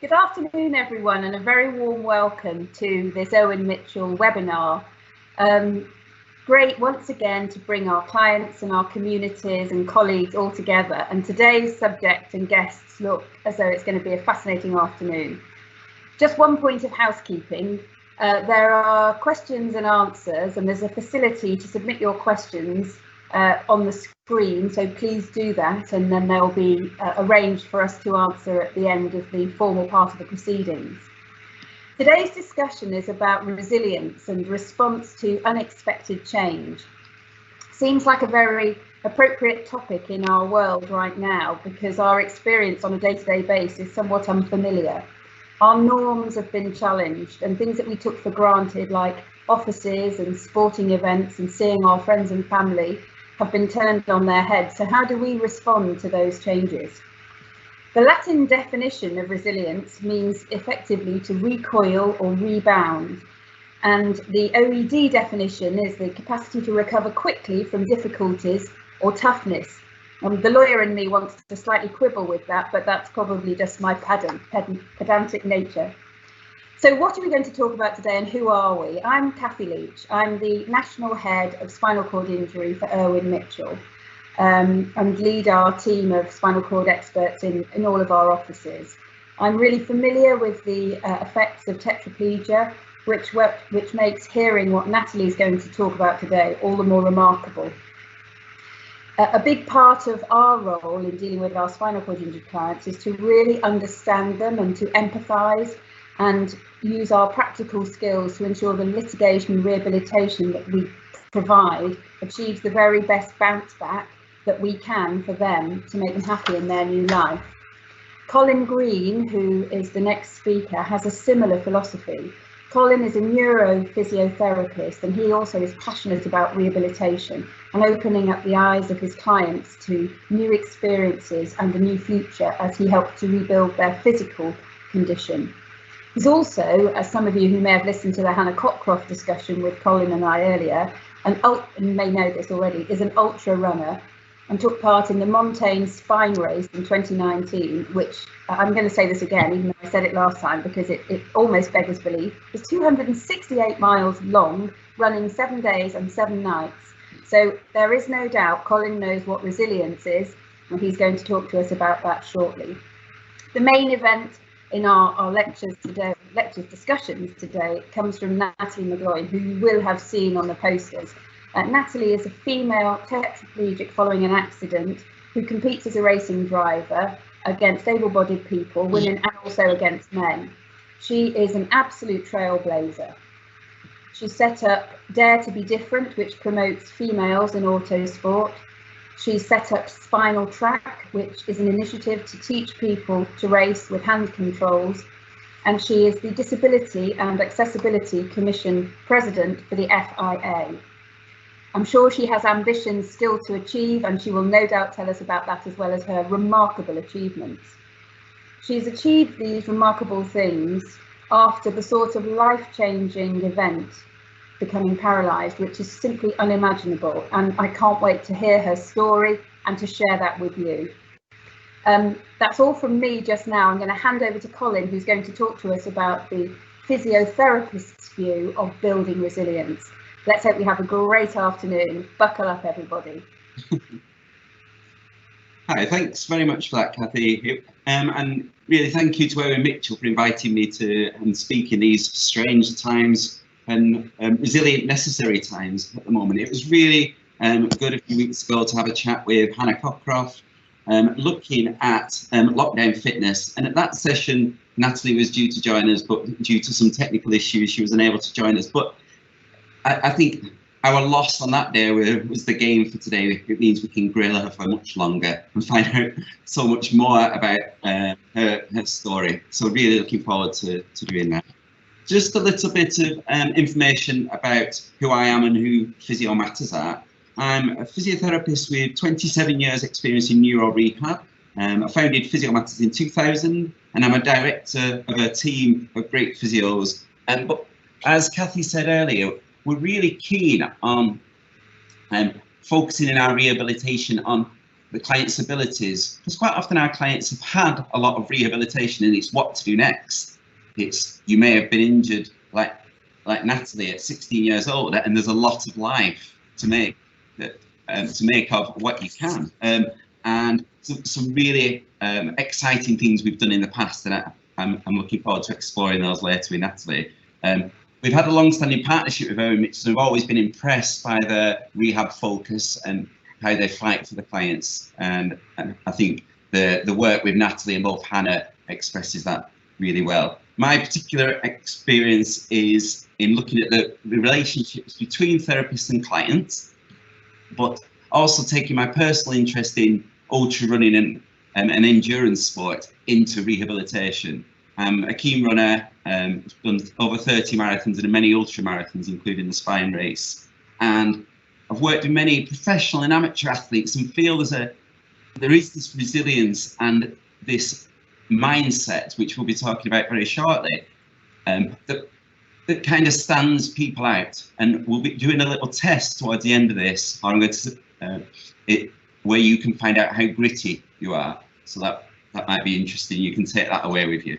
Good afternoon, everyone, and a very warm welcome to this Irwin Mitchell webinar. Great once again to bring our clients and our communities and colleagues all together. And today's subject and guests look as though it's going to be a fascinating afternoon. Just one point of housekeeping. There are questions and answers, and there's a facility to submit your questions on the screen, so please do that, and then they'll be arranged for us to answer at the end of the formal part of the proceedings. Today's discussion is about resilience and response to unexpected change. Seems like a very appropriate topic in our world right now because our experience on a day-to-day basis is somewhat unfamiliar. Our norms have been challenged, and things that we took for granted, like offices and sporting events and seeing our friends and family, have been turned on their heads. So how do we respond to those changes? The Latin definition of resilience means effectively to recoil or rebound. And the OED definition is the capacity to recover quickly from difficulties or toughness. The lawyer in me wants to slightly quibble with that, but that's probably just my pedantic nature. So what are we going to talk about today, and who are we? I'm Kathy Leach. I'm the National Head of Spinal Cord Injury for Irwin Mitchell, and lead our team of spinal cord experts in all of our offices. I'm really familiar with the effects of tetraplegia, which makes hearing what Nathalie is going to talk about today all the more remarkable. A big part of our role in dealing with our spinal cord injured clients is to really understand them and to empathise and use our practical skills to ensure the litigation and rehabilitation that we provide achieves the very best bounce back that we can for them to make them happy in their new life. Colin Green, who is the next speaker, has a similar philosophy. Colin is a neurophysiotherapist, and he also is passionate about rehabilitation and opening up the eyes of his clients to new experiences and a new future as he helps to rebuild their physical condition. He's also, as some of you who may have listened to the Hannah Cockcroft discussion with Colin and I earlier, and may know this already, is an ultra runner and took part in the Montaigne Spine Race in 2019, which I'm going to say this again, even though I said it last time, because it almost beggars belief. It's 268 miles long, running 7 days and 7 nights. So there is no doubt Colin knows what resilience is, and he's going to talk to us about that shortly. The main event in our lectures discussions today comes from Nathalie McGloin, who you will have seen on the posters. Nathalie is a female tetraplegic following an accident who competes as a racing driver against able-bodied people, women, and also against men. She is an absolute trailblazer. She set up Dare to Be Different, which promotes females in autosport. She set up Spinal Track, which is an initiative to teach people to race with hand controls. And she is the Disability and Accessibility Commission President for the FIA. I'm sure she has ambitions still to achieve, and she will no doubt tell us about that as well as her remarkable achievements. She's achieved these remarkable things after the sort of life-changing event, becoming paralysed, which is simply unimaginable, and I can't wait to hear her story and to share that with you. That's all from me just now. I'm going to hand over to Colin, who's going to talk to us about the physiotherapist's view of building resilience. Let's hope we have a great afternoon. Buckle up, everybody. Hi, thanks very much for that, Kathy. And really thank you to Irwin Mitchell for inviting me to speak in these strange times and resilient, necessary times at the moment. It was really good a few weeks ago to have a chat with Hannah Cockcroft, looking at lockdown fitness. And at that session, Nathalie was due to join us, but due to some technical issues, she was unable to join us. But I think our loss on that day was the gain for today. It means we can grill her for much longer and find out so much more about her story. So really looking forward to doing that. Just a little bit of information about who I am and who Physio Matters are. I'm a physiotherapist with 27 years experience in neuro rehab. I founded Physio Matters in 2000, and I'm a director of a team of great physios. But as Kathy said earlier, we're really keen on focusing in our rehabilitation on the client's abilities, because quite often our clients have had a lot of rehabilitation and it's what to do next. It's, you may have been injured like Nathalie at 16 years old, and there's a lot of life to make of what you can. And some really exciting things we've done in the past, and I'm looking forward to exploring those later with Nathalie. We've had a long-standing partnership with Irwin, and we've always been impressed by the rehab focus and how they fight for the clients. And I think the work with Nathalie and both Hannah expresses that really well. My particular experience is in looking at the relationships between therapists and clients, but also taking my personal interest in ultra running and endurance sport into rehabilitation. I'm a keen runner, done over 30 marathons and many ultra marathons, including the Spine race. And I've worked with many professional and amateur athletes and feel there is this resilience and this mindset, which we'll be talking about very shortly, that kind of stands people out. And we'll be doing a little test towards the end of this. I'm going to where you can find out how gritty you are. So that might be interesting. You can take that away with you.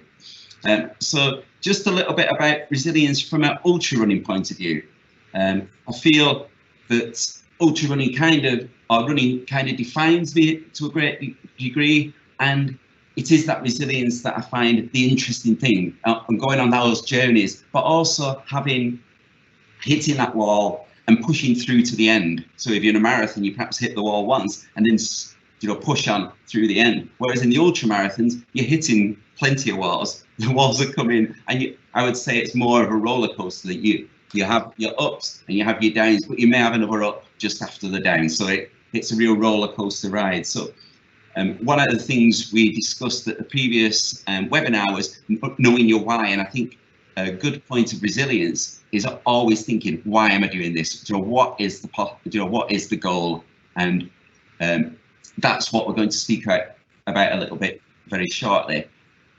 So just a little bit about resilience from an ultra running point of view. I feel that ultra running kind of defines me to a great degree, and it is that resilience that I find the interesting thing, and going on those journeys, but also hitting that wall and pushing through to the end. So if you're in a marathon, you perhaps hit the wall once and then push on through the end. Whereas in the ultra marathons, you're hitting plenty of walls. The walls are coming, and I would say it's more of a roller coaster that you have your ups and you have your downs, but you may have another up just after the down. So it's a real roller coaster ride. So one of the things we discussed at the previous webinar was knowing your why, and I think a good point of resilience is always thinking, why am I doing this? What is the goal? And that's what we're going to speak about a little bit very shortly.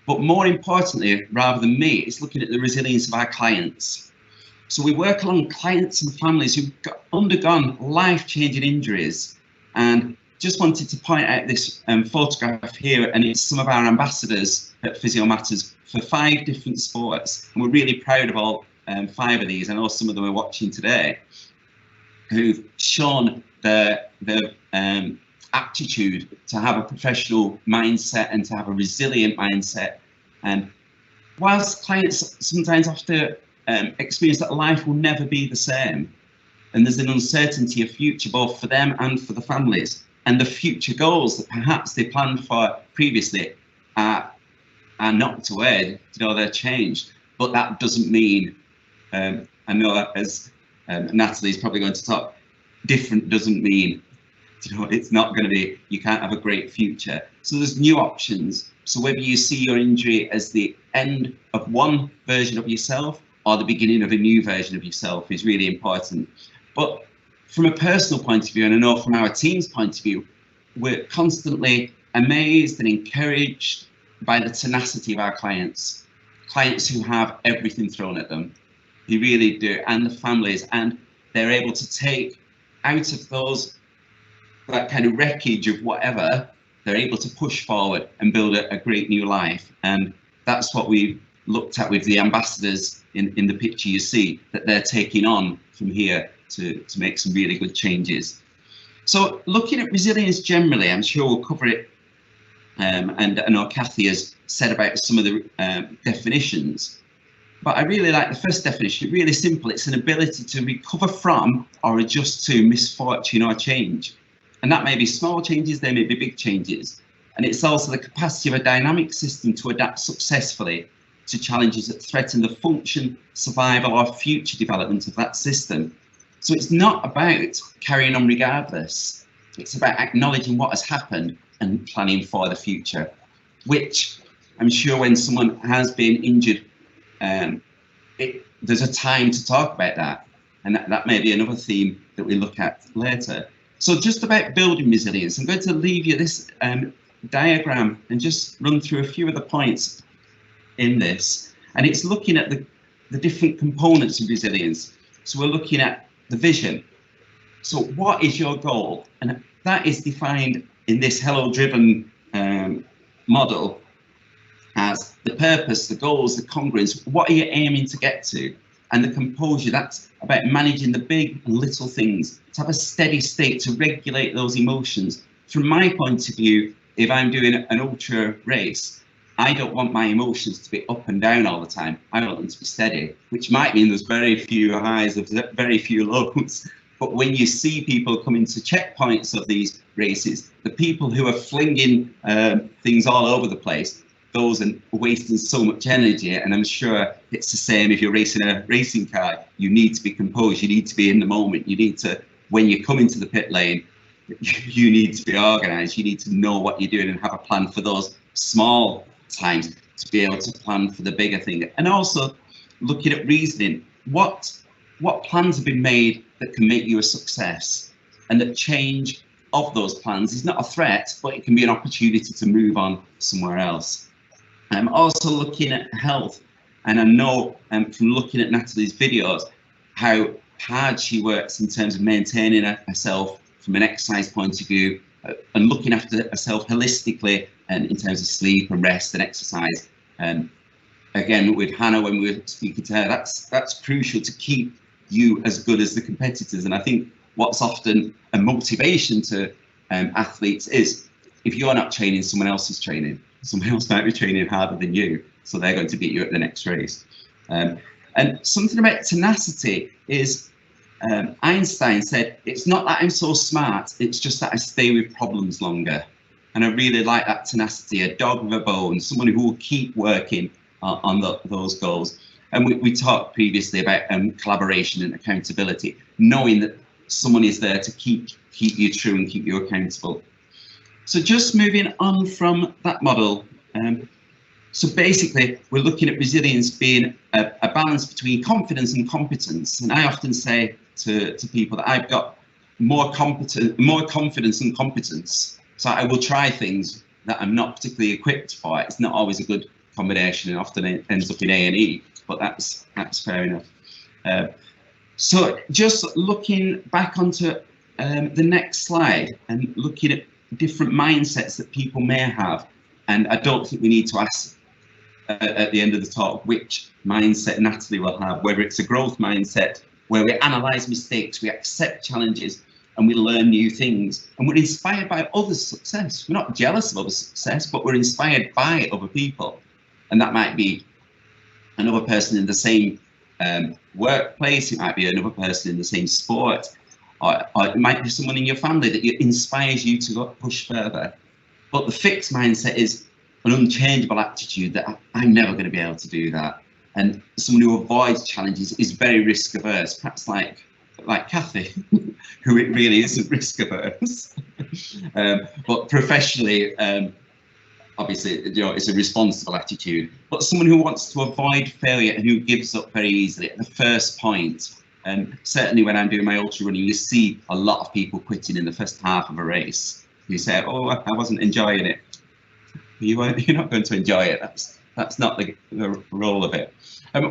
But more importantly, rather than me, it's looking at the resilience of our clients. So we work along clients and families who've undergone life-changing injuries, and just wanted to point out this photograph here, and it's some of our ambassadors at Physio Matters for 5 different sports, and we're really proud of all 5 of these. I know some of them are watching today, who've shown the aptitude to have a professional mindset and to have a resilient mindset. And whilst clients sometimes have to experience that life will never be the same, and there's an uncertainty of future both for them and for the families, and the future goals that perhaps they planned for previously are knocked away, they're changed. But that doesn't mean, I know as Nathalie's probably going to talk, different doesn't mean it's not going to be, you can't have a great future. So there's new options. So whether you see your injury as the end of one version of yourself or the beginning of a new version of yourself is really important. But from a personal point of view, and I know from our team's point of view, we're constantly amazed and encouraged by the tenacity of our clients who have everything thrown at them. They really do, and the families, and they're able to take out of that kind of wreckage of whatever, they're able to push forward and build a great new life. And that's what we've looked at with the ambassadors in the picture you see, that they're taking on from here to make some really good changes. So looking at resilience generally, I'm sure we'll cover it, and I know Kathy has said about some of the definitions, but I really like the first definition. Really simple. It's an ability to recover from or adjust to misfortune or change. And that may be small changes, they may be big changes. And it's also the capacity of a dynamic system to adapt successfully to challenges that threaten the function, survival, or future development of that system. So it's not about carrying on regardless. It's about acknowledging what has happened and planning for the future, which I'm sure when someone has been injured, there's a time to talk about that. And that may be another theme that we look at later. So just about building resilience, I'm going to leave you this diagram and just run through a few of the points in this. And it's looking at the different components of resilience. So we're looking at the vision. So what is your goal? And that is defined in this hello-driven model as the purpose, the goals, the congruence. What are you aiming to get to? And the composure, that's about managing the big and little things, to have a steady state, to regulate those emotions. From my point of view, if I'm doing an ultra race, I don't want my emotions to be up and down all the time. I want them to be steady, which might mean there's very few highs, there's very few lows. But when you see people coming to checkpoints of these races, the people who are flinging things all over the place, those are wasting so much energy. And I'm sure it's the same if you're racing a racing car. You need to be composed, you need to be in the moment, you need to, when you come into the pit lane, you need to be organised, you need to know what you're doing and have a plan for those small times to be able to plan for the bigger thing. And also looking at reasoning, what plans have been made that can make you a success, and that change of those plans is not a threat, but it can be an opportunity to move on somewhere else. I'm also looking at health, and I know from looking at Nathalie's videos how hard she works in terms of maintaining herself from an exercise point of view, and looking after herself holistically, and in terms of sleep and rest and exercise. And again, with Hannah, when we were speaking to her, that's crucial to keep you as good as the competitors. And I think what's often a motivation to athletes is, if you're not training, someone else is training. Someone else might be training harder than you, so they're going to beat you at the next race. And something about tenacity is, Einstein said, it's not that I'm so smart, it's just that I stay with problems longer. And I really like that tenacity, a dog with a bone, someone who will keep working on those goals. And we talked previously about collaboration and accountability, knowing that someone is there to keep you true and keep you accountable. So just moving on from that model, so basically we're looking at resilience being a balance between confidence and competence. And I often say to people that I've got more confidence than competence. So I will try things that I'm not particularly equipped for. It's not always a good combination, and often it ends up in A&E, but that's fair enough. So just looking back onto the next slide and looking at different mindsets that people may have, and I don't think we need to ask at the end of the talk which mindset Nathalie will have, whether it's a growth mindset where we analyse mistakes, we accept challenges, and we learn new things, and we're inspired by others' success. We're not jealous of others' success, but we're inspired by other people. And that might be another person in the same workplace, it might be another person in the same sport, or it might be someone in your family that inspires you to push further. But the fixed mindset is an unchangeable attitude that I'm never going to be able to do that. And someone who avoids challenges is very risk averse, perhaps like Kathy, who it really isn't risk averse. But professionally, obviously, you know, it's a responsible attitude. But someone who wants to avoid failure and who gives up very easily at the first point. And certainly when I'm doing my ultra running, you see a lot of people quitting in the first half of a race. You say, "Oh, I wasn't enjoying it." You're not going to enjoy it. That's not the role of it.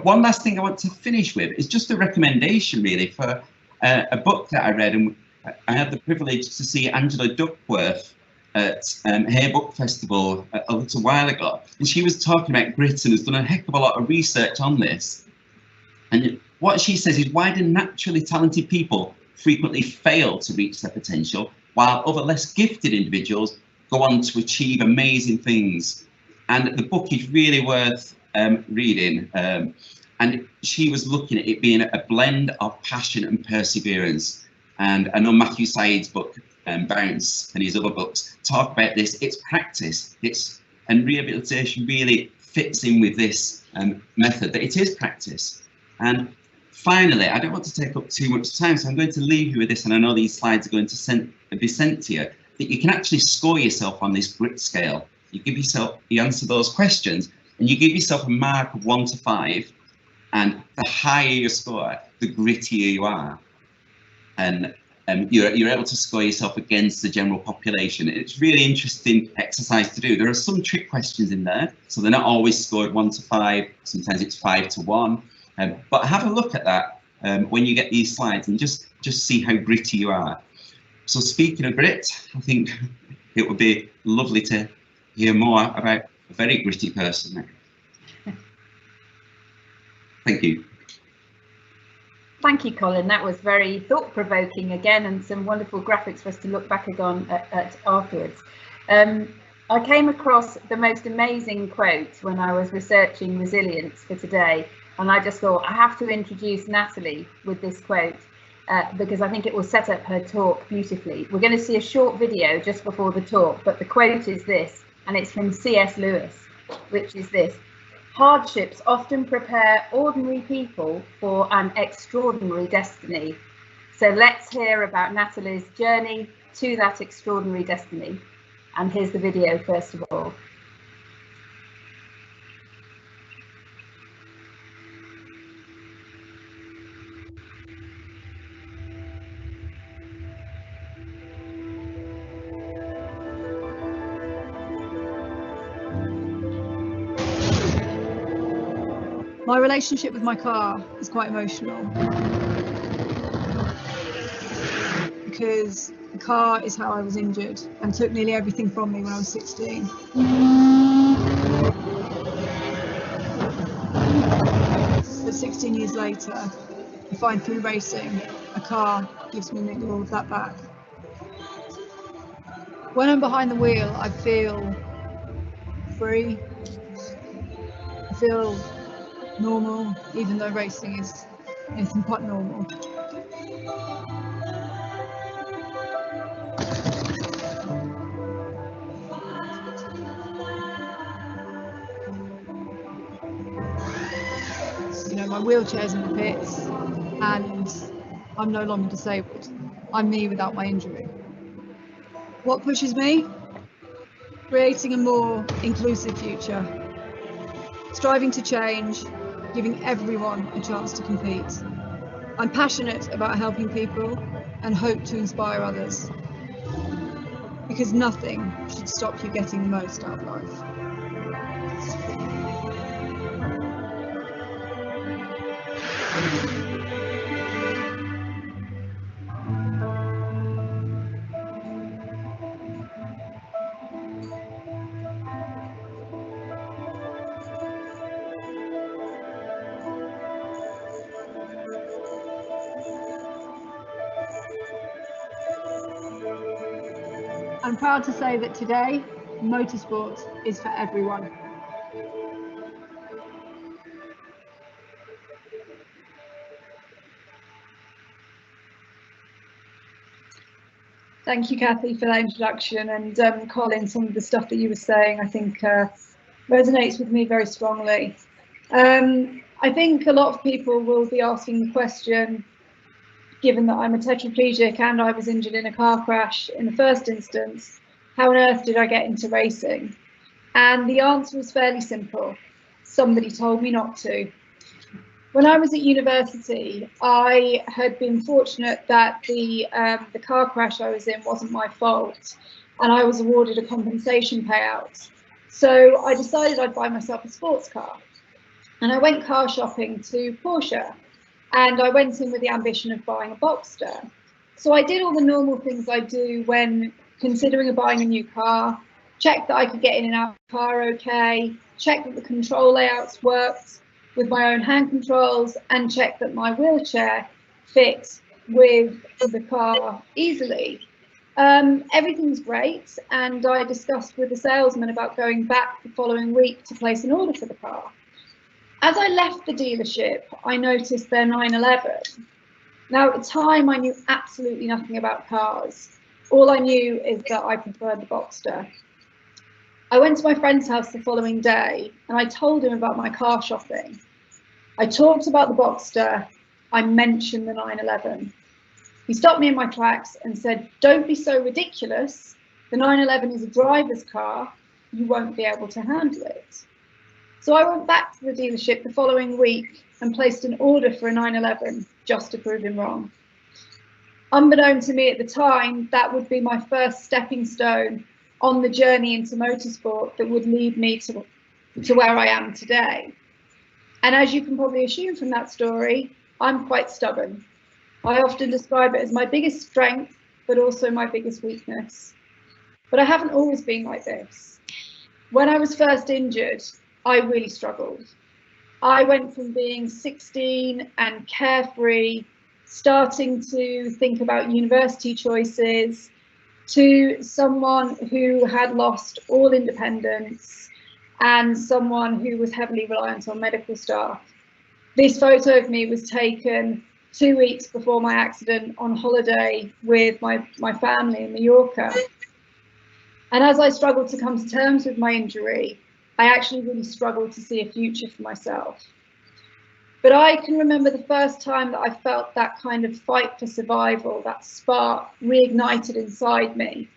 One last thing I want to finish with is just a recommendation, really, for a book that I read, and I had the privilege to see Angela Duckworth at Hay Book Festival a little while ago, and she was talking about grit and has done a heck of a lot of research on this. And what she says is, why do naturally talented people frequently fail to reach their potential, while other less gifted individuals go on to achieve amazing things? And the book is really worth reading. And she was looking at it being a blend of passion and perseverance. And I know Matthew Said's book, Bounce, and his other books talk about this. It's practice. And rehabilitation really fits in with this method, that it is practice. And finally, I don't want to take up too much time, so I'm going to leave you with this, and I know these slides are going to be sent to you, that you can actually score yourself on this grit scale. You answer those questions, and you give yourself a mark of 1 to 5, and the higher your score, the grittier you are. And you're able to score yourself against the general population. It's really interesting exercise to do. There are some trick questions in there, so they're not always scored 1 to 5. Sometimes it's 5 to 1. But have a look at that when you get these slides, and just see how gritty you are. So speaking of grit, I think it would be lovely to hear more about a very gritty person. Thank you. Thank you, Colin. That was very thought-provoking again, and some wonderful graphics for us to look back on at afterwards. I came across the most amazing quote when I was researching resilience for today, and I just thought I have to introduce Nathalie with this quote because I think it will set up her talk beautifully. We're going to see a short video just before the talk, but the quote is this, and it's from C.S. Lewis, which is this: "Hardships often prepare ordinary people for an extraordinary destiny." So let's hear about Nathalie's journey to that extraordinary destiny. And here's the video first of all. My relationship with my car is quite emotional because the car is how I was injured and took nearly everything from me when I was 16. But 16 years later, I find through racing, a car gives me nearly all of that back. When I'm behind the wheel, I feel free. I feel normal, even though racing is anything but normal. You know, my wheelchair's in the pits and I'm no longer disabled. I'm me without my injury. What pushes me? Creating a more inclusive future. Striving to change, giving everyone a chance to compete. I'm passionate about helping people and hope to inspire others. Because nothing should stop you getting the most out of life. I'm proud to say that today, motorsport is for everyone. Thank you, Kathy, for that introduction, and Colin, some of the stuff that you were saying, I think resonates with me very strongly. I think a lot of people will be asking the question, given that I'm a tetraplegic and I was injured in a car crash in the first instance, how on earth did I get into racing? And the answer was fairly simple. Somebody told me not to. When I was at university, I had been fortunate that the car crash I was in wasn't my fault, and I was awarded a compensation payout. So I decided I'd buy myself a sports car, and I went car shopping to Porsche, and I went in with the ambition of buying a Boxster. So I did all the normal things I do when considering buying a new car, checked that I could get in and out of the car okay, checked that the control layouts worked with my own hand controls, and checked that my wheelchair fit with the car easily. Everything's great, and I discussed with the salesman about going back the following week to place an order for the car. As I left the dealership, I noticed their 911. Now, at the time, I knew absolutely nothing about cars. All I knew is that I preferred the Boxster. I went to my friend's house the following day, and I told him about my car shopping. I talked about the Boxster. I mentioned the 911. He stopped me in my tracks and said, "Don't be so ridiculous. The 911 is a driver's car. You won't be able to handle it." So I went back to the dealership the following week and placed an order for a 911 just to prove him wrong. Unbeknown to me at the time, that would be my first stepping stone on the journey into motorsport that would lead me to where I am today. And as you can probably assume from that story, I'm quite stubborn. I often describe it as my biggest strength, but also my biggest weakness. but I haven't always been like this. When I was first injured, I really struggled. I went from being 16 and carefree, starting to think about university choices, to someone who had lost all independence and someone who was heavily reliant on medical staff. This photo of me was taken 2 weeks before my accident on holiday with my family in Mallorca. And as I struggled to come to terms with my injury, I actually really struggled to see a future for myself. But I can remember the first time that I felt that kind of fight for survival, that spark reignited inside me.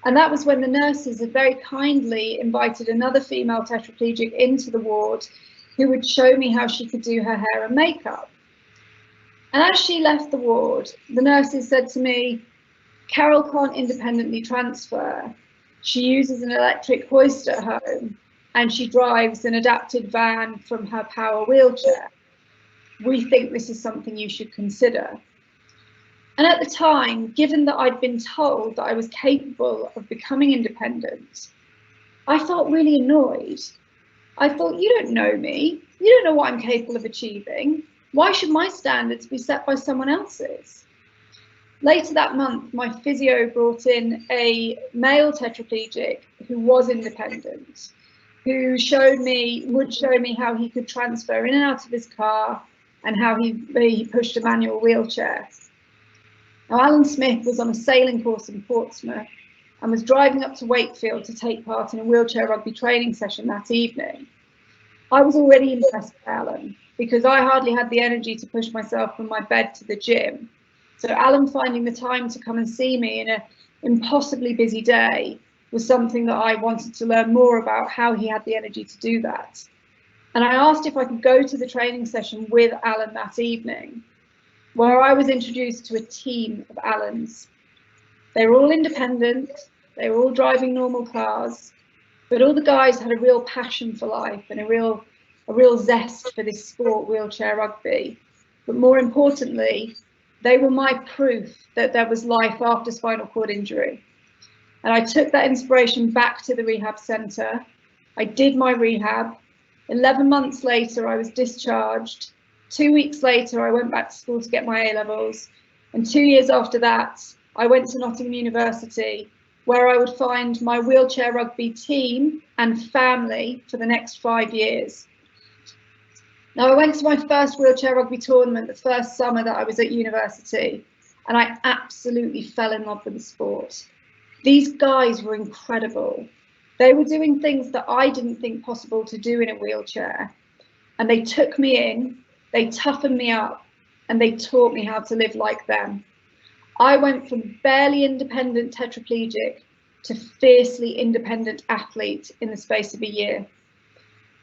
And that was when the nurses had very kindly invited another female tetraplegic into the ward who would show me how she could do her hair and makeup. And as she left the ward, the nurses said to me, "Carol can't independently transfer. She uses an electric hoist at home and she drives an adapted van from her power wheelchair. We think this is something you should consider." And at the time, given that I'd been told that I was capable of becoming independent, I felt really annoyed. I thought, you don't know me. You don't know what I'm capable of achieving. Why should my standards be set by someone else's? Later that month, my physio brought in a male tetraplegic who was independent, who would show me how he could transfer in and out of his car and how he pushed a manual wheelchair. Now, Alan Smith was on a sailing course in Portsmouth and was driving up to Wakefield to take part in a wheelchair rugby training session that evening. I was already impressed by Alan because I hardly had the energy to push myself from my bed to the gym. So Alan finding the time to come and see me in an impossibly busy day was something that I wanted to learn more about, how he had the energy to do that. And I asked if I could go to the training session with Alan that evening, where I was introduced to a team of Alans. They were all independent, they were all driving normal cars, but all the guys had a real passion for life and a real zest for this sport, wheelchair rugby. But more importantly, they were my proof that there was life after spinal cord injury. And I took that inspiration back to the rehab centre. I did my rehab. 11 months later, I was discharged. 2 weeks later, I went back to school to get my A-levels. And 2 years after that, I went to Nottingham University, where I would find my wheelchair rugby team and family for the next 5 years. Now, I went to my first wheelchair rugby tournament the first summer that I was at university, and I absolutely fell in love with the sport. These guys were incredible. They were doing things that I didn't think possible to do in a wheelchair, and they took me in, they toughened me up, and they taught me how to live like them. I went from barely independent tetraplegic to fiercely independent athlete in the space of a year.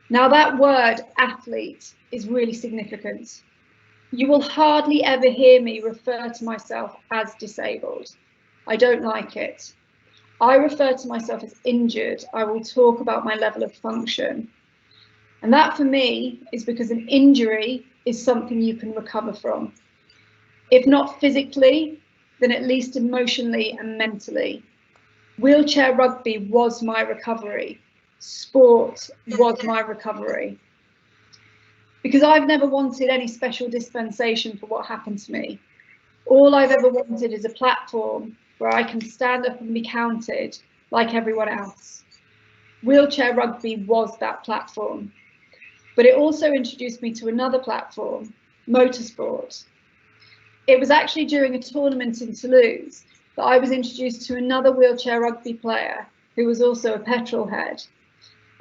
Now, that word athlete is really significant. You will hardly ever hear me refer to myself as disabled. I don't like it. I refer to myself as injured. I will talk about my level of function. And that for me is because an injury is something you can recover from. If not physically, then at least emotionally and mentally. Wheelchair rugby was my recovery. Sport was my recovery. Because I've never wanted any special dispensation for what happened to me. All I've ever wanted is a platform where I can stand up and be counted like everyone else. Wheelchair rugby was that platform. But it also introduced me to another platform, motorsport. It was actually during a tournament in Toulouse that I was introduced to another wheelchair rugby player who was also a petrol head.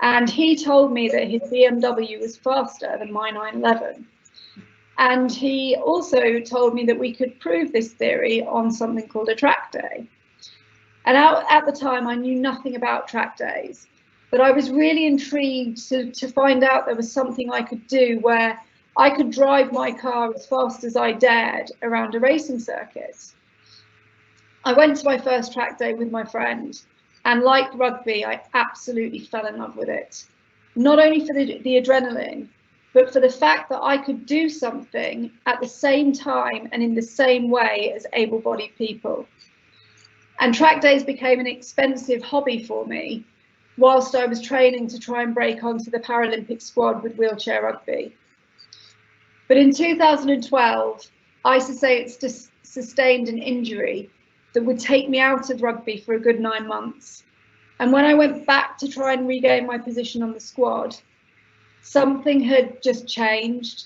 And he told me that his BMW was faster than my 911. And he also told me that we could prove this theory on something called a track day. And at the time, I knew nothing about track days, but I was really intrigued to find out there was something I could do where I could drive my car as fast as I dared around a racing circuit. I went to my first track day with my friend, and like rugby, I absolutely fell in love with it. Not only for the adrenaline, but for the fact that I could do something at the same time and in the same way as able-bodied people. And track days became an expensive hobby for me whilst I was training to try and break onto the Paralympic squad with wheelchair rugby. But in 2012, I sustained an injury that would take me out of rugby for a good 9 months. And when I went back to try and regain my position on the squad, something had just changed.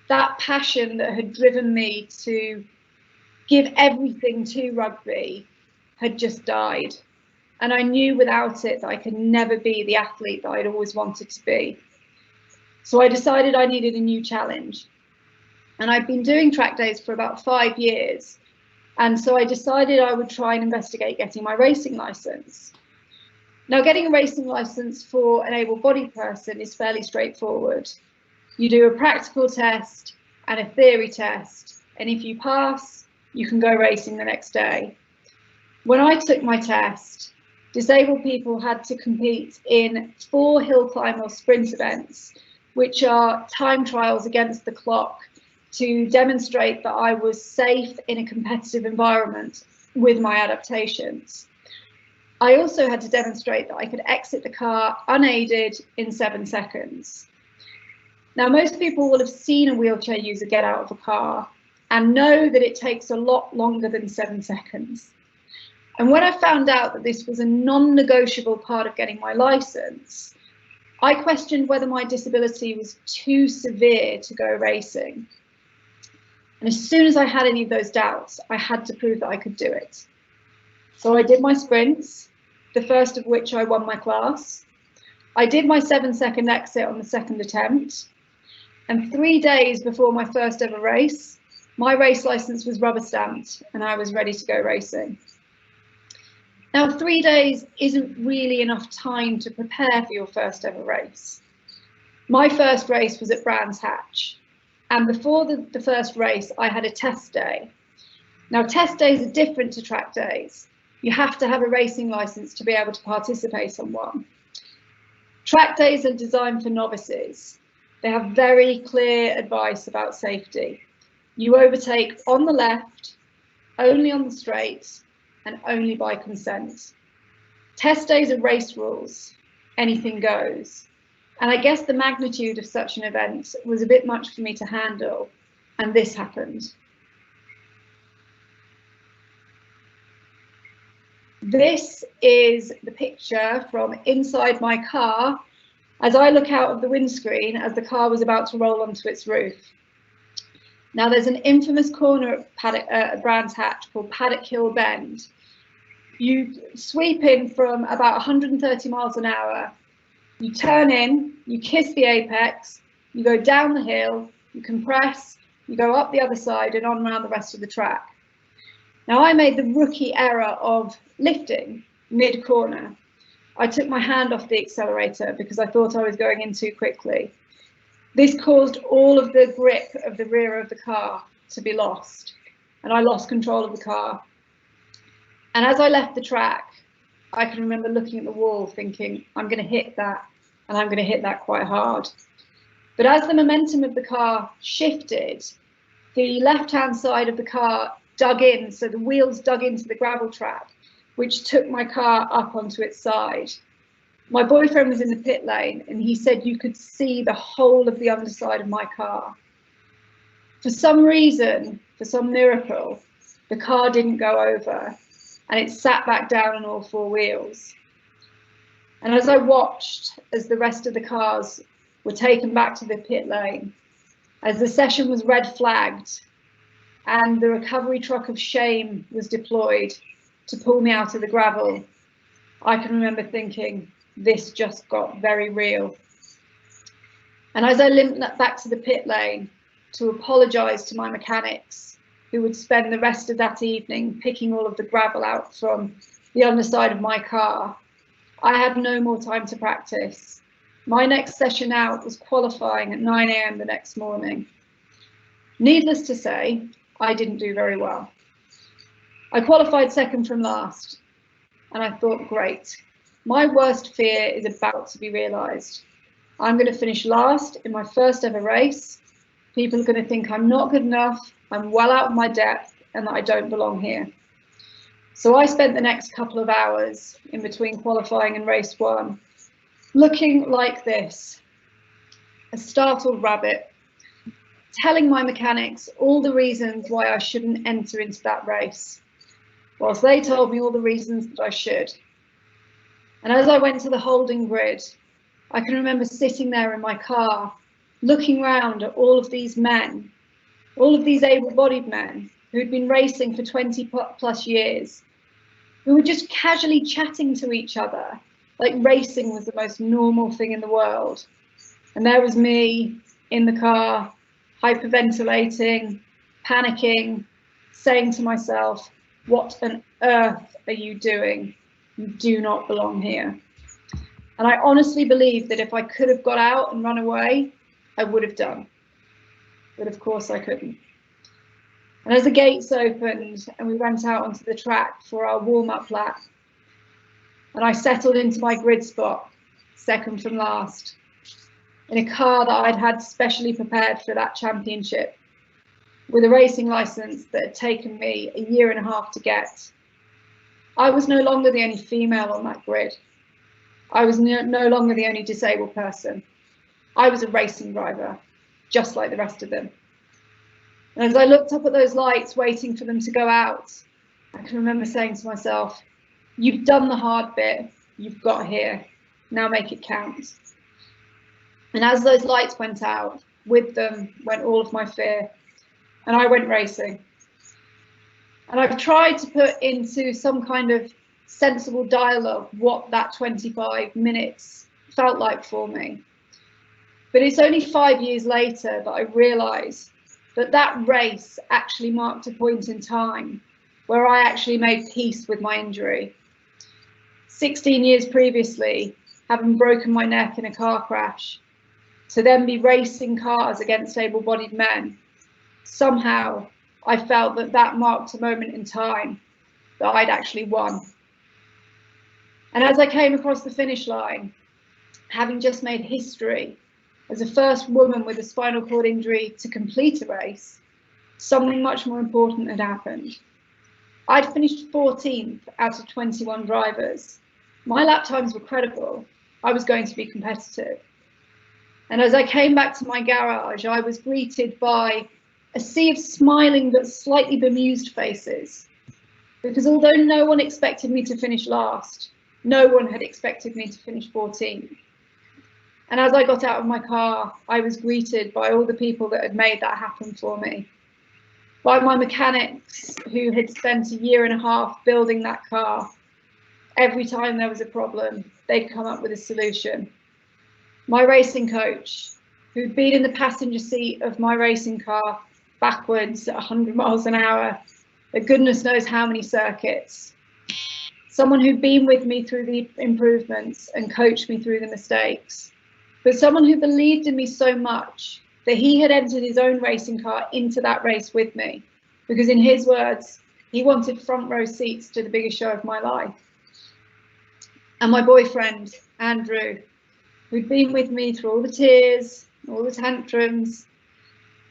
That passion that had driven me to give everything to rugby had just died. And I knew without it that I could never be the athlete that I'd always wanted to be. So I decided I needed a new challenge. And I'd been doing track days for about 5 years. And so I decided I would try and investigate getting my racing license. Now, getting a racing license for an able-bodied person is fairly straightforward. You do a practical test and a theory test, and if you pass, you can go racing the next day. When I took my test, disabled people had to compete in 4 hill climb or sprint events, which are time trials against the clock to demonstrate that I was safe in a competitive environment with my adaptations. I also had to demonstrate that I could exit the car unaided in 7 seconds. Now, most people will have seen a wheelchair user get out of a car and know that it takes a lot longer than 7 seconds. And when I found out that this was a non-negotiable part of getting my license, I questioned whether my disability was too severe to go racing. And as soon as I had any of those doubts, I had to prove that I could do it. So I did my sprints, the first of which I won my class. I did my 7-second exit on the 2nd attempt. And 3 days before my first ever race, my race license was rubber stamped and I was ready to go racing. Now, 3 days isn't really enough time to prepare for your first ever race. My first race was at Brands Hatch. And before the first race, I had a test day. Now, test days are different to track days. You have to have a racing license to be able to participate on one. Track days are designed for novices. They have very clear advice about safety. You overtake on the left, only on the straight, and only by consent. Test days are race rules. Anything goes. And I guess the magnitude of such an event was a bit much for me to handle, and this happened. This is the picture from inside my car as I look out of the windscreen as the car was about to roll onto its roof. Now, there's an infamous corner at Brands Hatch called Paddock Hill Bend. You sweep in from about 130 miles an hour. You turn in, you kiss the apex, you go down the hill, you compress, you go up the other side and on around the rest of the track. Now, I made the rookie error of lifting mid-corner. I took my hand off the accelerator because I thought I was going in too quickly. This caused all of the grip of the rear of the car to be lost, and I lost control of the car. And as I left the track, I can remember looking at the wall thinking, I'm going to hit that, and I'm going to hit that quite hard. But as the momentum of the car shifted, the left-hand side of the car dug in, so the wheels dug into the gravel trap, which took my car up onto its side. My boyfriend was in the pit lane, and he said you could see the whole of the underside of my car. For some reason, for some miracle, the car didn't go over, and it sat back down on all 4 wheels. And as I watched as the rest of the cars were taken back to the pit lane, as the session was red flagged and the recovery truck of shame was deployed to pull me out of the gravel, I can remember thinking, this just got very real. And as I limped back to the pit lane to apologise to my mechanics, who would spend the rest of that evening picking all of the gravel out from the underside of my car, I had no more time to practice. My next session out was qualifying at 9 AM the next morning. Needless to say, I didn't do very well. I qualified second from last, and I thought, great, my worst fear is about to be realised. I'm going to finish last in my first ever race. People are going to think I'm not good enough, I'm well out of my depth, and that I don't belong here. So I spent the next couple of hours in between qualifying and race 1 looking like this, a startled rabbit, telling my mechanics all the reasons why I shouldn't enter into that race, whilst they told me all the reasons that I should. And as I went to the holding grid, I can remember sitting there in my car, looking round at all of these men, all of these able-bodied men who'd been racing for 20 plus years, who were just casually chatting to each other, like racing was the most normal thing in the world. And there was me in the car, hyperventilating, panicking, saying to myself, what on earth are you doing? You do not belong here. And I honestly believe that if I could have got out and run away, I would have done. But of course I couldn't. And as the gates opened and we went out onto the track for our warm-up lap, and I settled into my grid spot, second from last, in a car that I'd had specially prepared for that championship, with a racing license that had taken me a year and a half to get, I was no longer the only female on that grid. I was no longer the only disabled person. I was a racing driver, just like the rest of them. And as I looked up at those lights, waiting for them to go out, I can remember saying to myself, you've done the hard bit, you've got here, now make it count. And as those lights went out, with them went all of my fear, and I went racing. And I've tried to put into some kind of sensible dialogue what that 25 minutes felt like for me. But it's only 5 years later that I realised that that race actually marked a point in time where I actually made peace with my injury. 16 years previously, having broken my neck in a car crash, to then be racing cars against able-bodied men, somehow I felt that that marked a moment in time that I'd actually won. And as I came across the finish line, having just made history as the first woman with a spinal cord injury to complete a race, something much more important had happened. I'd finished 14th out of 21 drivers. My lap times were credible. I was going to be competitive. And as I came back to my garage, I was greeted by a sea of smiling but slightly bemused faces. Because although no one expected me to finish last, no one had expected me to finish 14th. And as I got out of my car, I was greeted by all the people that had made that happen for me. By my mechanics who had spent a year and a half building that car. Every time there was a problem, they'd come up with a solution. My racing coach, who'd been in the passenger seat of my racing car backwards at 100 miles an hour, at goodness knows how many circuits. Someone who'd been with me through the improvements and coached me through the mistakes. But someone who believed in me so much that he had entered his own racing car into that race with me, because in his words, he wanted front row seats to the biggest show of my life. And my boyfriend, Andrew, who'd been with me through all the tears, all the tantrums,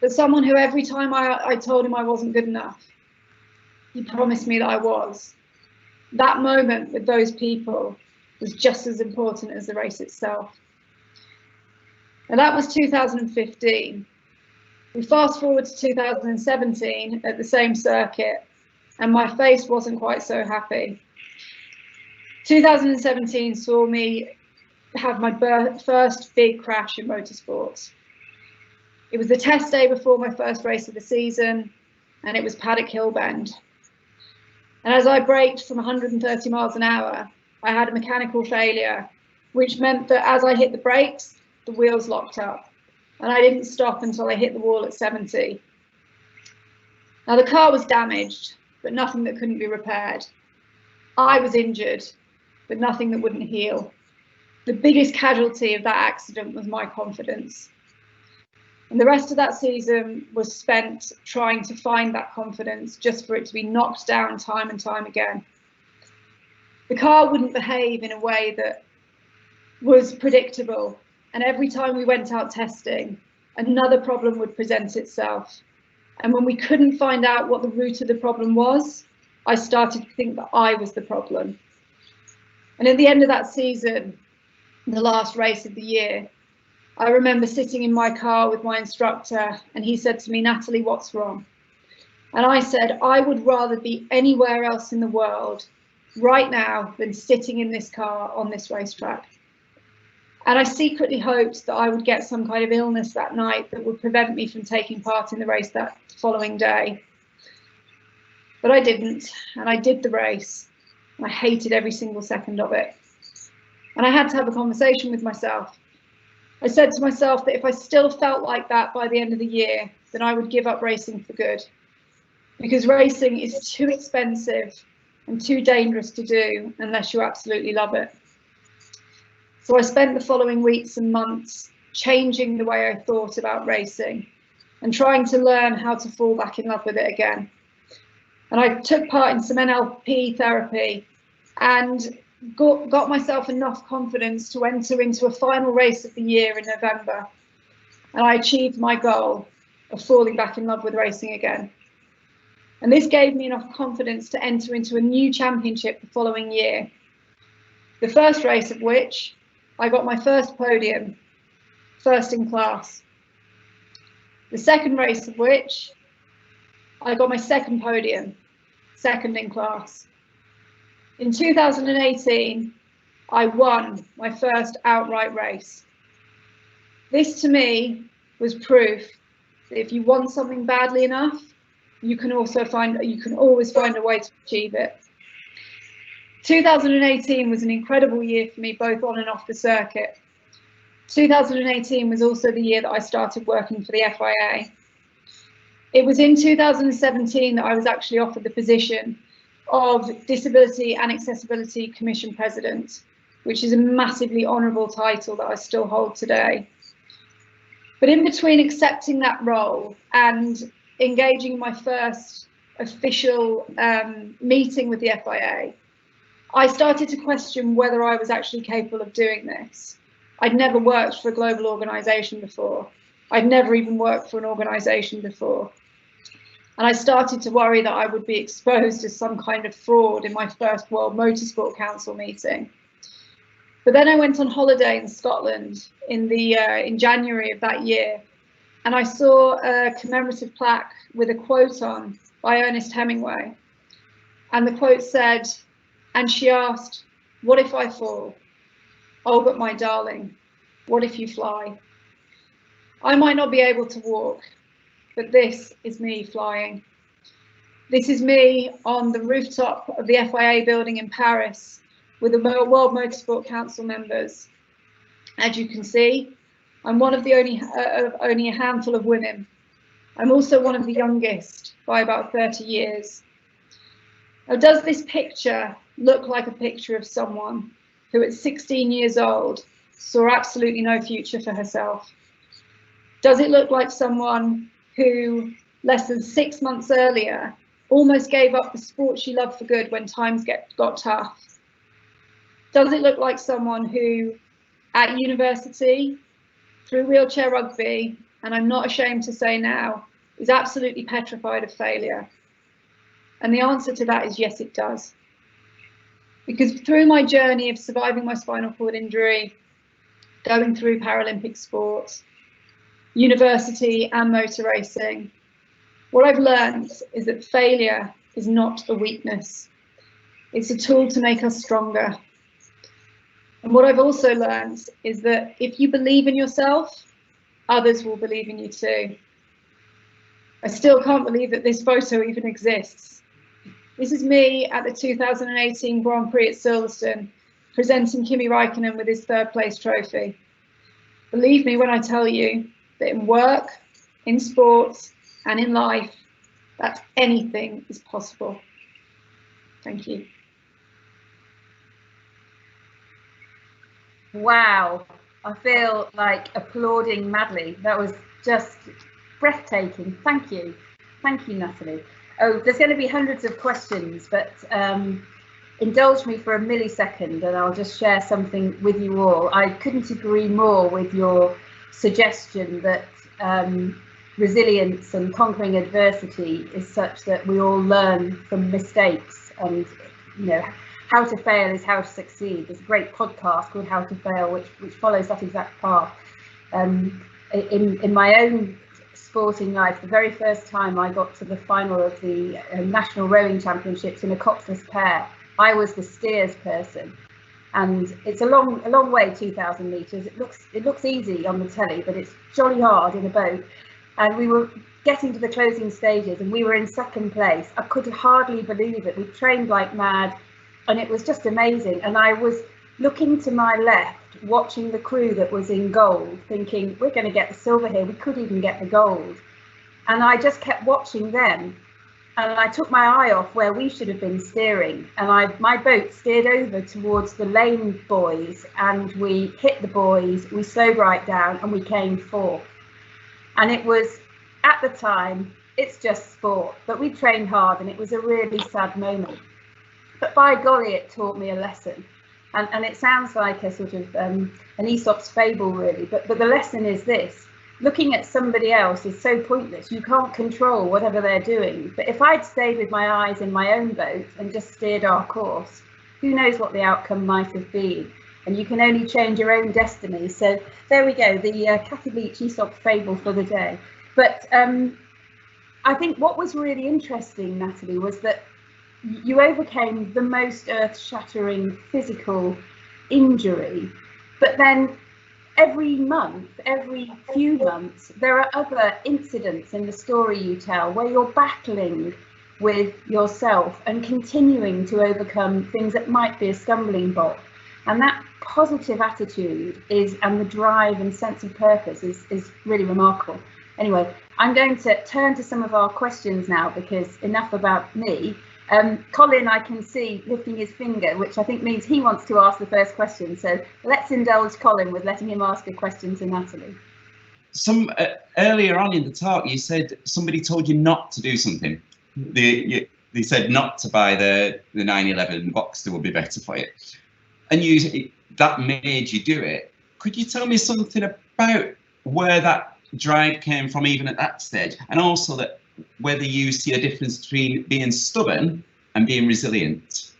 but someone who every time I told him I wasn't good enough, he promised me that I was. That moment with those people was just as important as the race itself. And that was 2015. We fast forward to 2017 at the same circuit, and my face wasn't quite so happy. 2017 saw me have my first big crash in motorsports. It was the test day before my first race of the season, and it was Paddock Hill Bend. And as I braked from 130 miles an hour, I had a mechanical failure, which meant that as I hit the brakes, the wheels locked up, and I didn't stop until I hit the wall at 70. Now the car was damaged, but nothing that couldn't be repaired. I was injured, but nothing that wouldn't heal. The biggest casualty of that accident was my confidence. And the rest of that season was spent trying to find that confidence just for it to be knocked down time and time again. The car wouldn't behave in a way that was predictable. And every time we went out testing, another problem would present itself. And when we couldn't find out what the root of the problem was, I started to think that I was the problem. And at the end of that season, the last race of the year, I remember sitting in my car with my instructor, and he said to me, "Natalie, what's wrong?" And I said, "I would rather be anywhere else in the world right now than sitting in this car on this racetrack." And I secretly hoped that I would get some kind of illness that night that would prevent me from taking part in the race that following day. But I didn't, and I did the race, and I hated every single second of it. And I had to have a conversation with myself. I said to myself that if I still felt like that by the end of the year, then I would give up racing for good. Because racing is too expensive and too dangerous to do unless you absolutely love it. So I spent the following weeks and months changing the way I thought about racing and trying to learn how to fall back in love with it again. And I took part in some NLP therapy and got myself enough confidence to enter into a final race of the year in November. And I achieved my goal of falling back in love with racing again. And this gave me enough confidence to enter into a new championship the following year. The first race of which I got my first podium, first in class. The second race of which I got my second podium, second in class. In 2018, I won my first outright race. This to me was proof that if you want something badly enough, you can always find a way to achieve it. 2018 was an incredible year for me, both on and off the circuit. 2018 was also the year that I started working for the FIA. It was in 2017 that I was actually offered the position of Disability and Accessibility Commission President, which is a massively honourable title that I still hold today. But in between accepting that role and engaging in my first official meeting with the FIA, I started to question whether I was actually capable of doing this. I'd never worked for a global organisation before. I'd never even worked for an organisation before. And I started to worry that I would be exposed as some kind of fraud in my first World Motorsport Council meeting. But then I went on holiday in Scotland in January of that year, and I saw a commemorative plaque with a quote on by Ernest Hemingway. And the quote said, "And she asked, 'What if I fall?' Oh, but my darling, what if you fly?" I might not be able to walk, but this is me flying. This is me on the rooftop of the FIA building in Paris with the World Motorsport Council members. As you can see, I'm one of the only a handful of women. I'm also one of the youngest by about 30 years. Now, does this picture look like a picture of someone who at 16 years old saw absolutely no future for herself? Does it look like someone who less than 6 months earlier almost gave up the sport she loved for good when times got tough? Does it look like someone who at university, through wheelchair rugby, and I'm not ashamed to say now, is absolutely petrified of failure? And the answer to that is yes, it does. Because through my journey of surviving my spinal cord injury, going through Paralympic sport, university and motor racing, what I've learned is that failure is not a weakness. It's a tool to make us stronger. And what I've also learned is that if you believe in yourself, others will believe in you too. I still can't believe that this photo even exists. This is me at the 2018 Grand Prix at Silverstone, presenting Kimi Räikkönen with his third place trophy. Believe me when I tell you that in work, in sports, and in life, that anything is possible. Thank you. Wow, I feel like applauding madly. That was just breathtaking. Thank you, Nathalie. Oh, there's going to be hundreds of questions, but indulge me for a millisecond and I'll just share something with you all. I couldn't agree more with your suggestion that resilience and conquering adversity is such that we all learn from mistakes, and how to fail is how to succeed. There's a great podcast called How to Fail which follows that exact path. In my own sporting life, the very first time I got to the final of the National Rowing Championships in a copsless pair, I was the steers person. And it's a long way, 2,000 metres. It looks easy on the telly, but it's jolly hard in a boat. And we were getting to the closing stages and we were in second place. I could hardly believe it. We trained like mad and it was just amazing. And I was looking to my left, watching the crew that was in gold, thinking, we're going to get the silver here. We could even get the gold. And I just kept watching them. And I took my eye off where we should have been steering, and my boat steered over towards the lane boys, and we hit the boys, we slowed right down, and we came fourth. And it was, at the time, it's just sport, but we trained hard, and it was a really sad moment. But by golly, it taught me a lesson. And it sounds like a sort of an Aesop's fable, really, but the lesson is this. Looking at somebody else is so pointless. You can't control whatever they're doing. But if I'd stayed with my eyes in my own boat and just steered our course, who knows what the outcome might have been? And you can only change your own destiny. So there we go, the Kathy Leach Aesop fable for the day. But I think what was really interesting, Natalie, was that you overcame the most earth-shattering physical injury, but then every few months, there are other incidents in the story you tell where you're battling with yourself and continuing to overcome things that might be a stumbling block. And that positive attitude and the drive and sense of purpose is really remarkable. Anyway, I'm going to turn to some of our questions now, because enough about me. Colin, I can see lifting his finger, which I think means he wants to ask the first question. So let's indulge Colin with letting him ask a question to Natalie. Earlier on in the talk, you said somebody told you not to do something. They said not to buy the 911 Boxster would be better for you, and that made you do it. Could you tell me something about where that drive came from, even at that stage, and also that whether you see a difference between being stubborn and being resilient?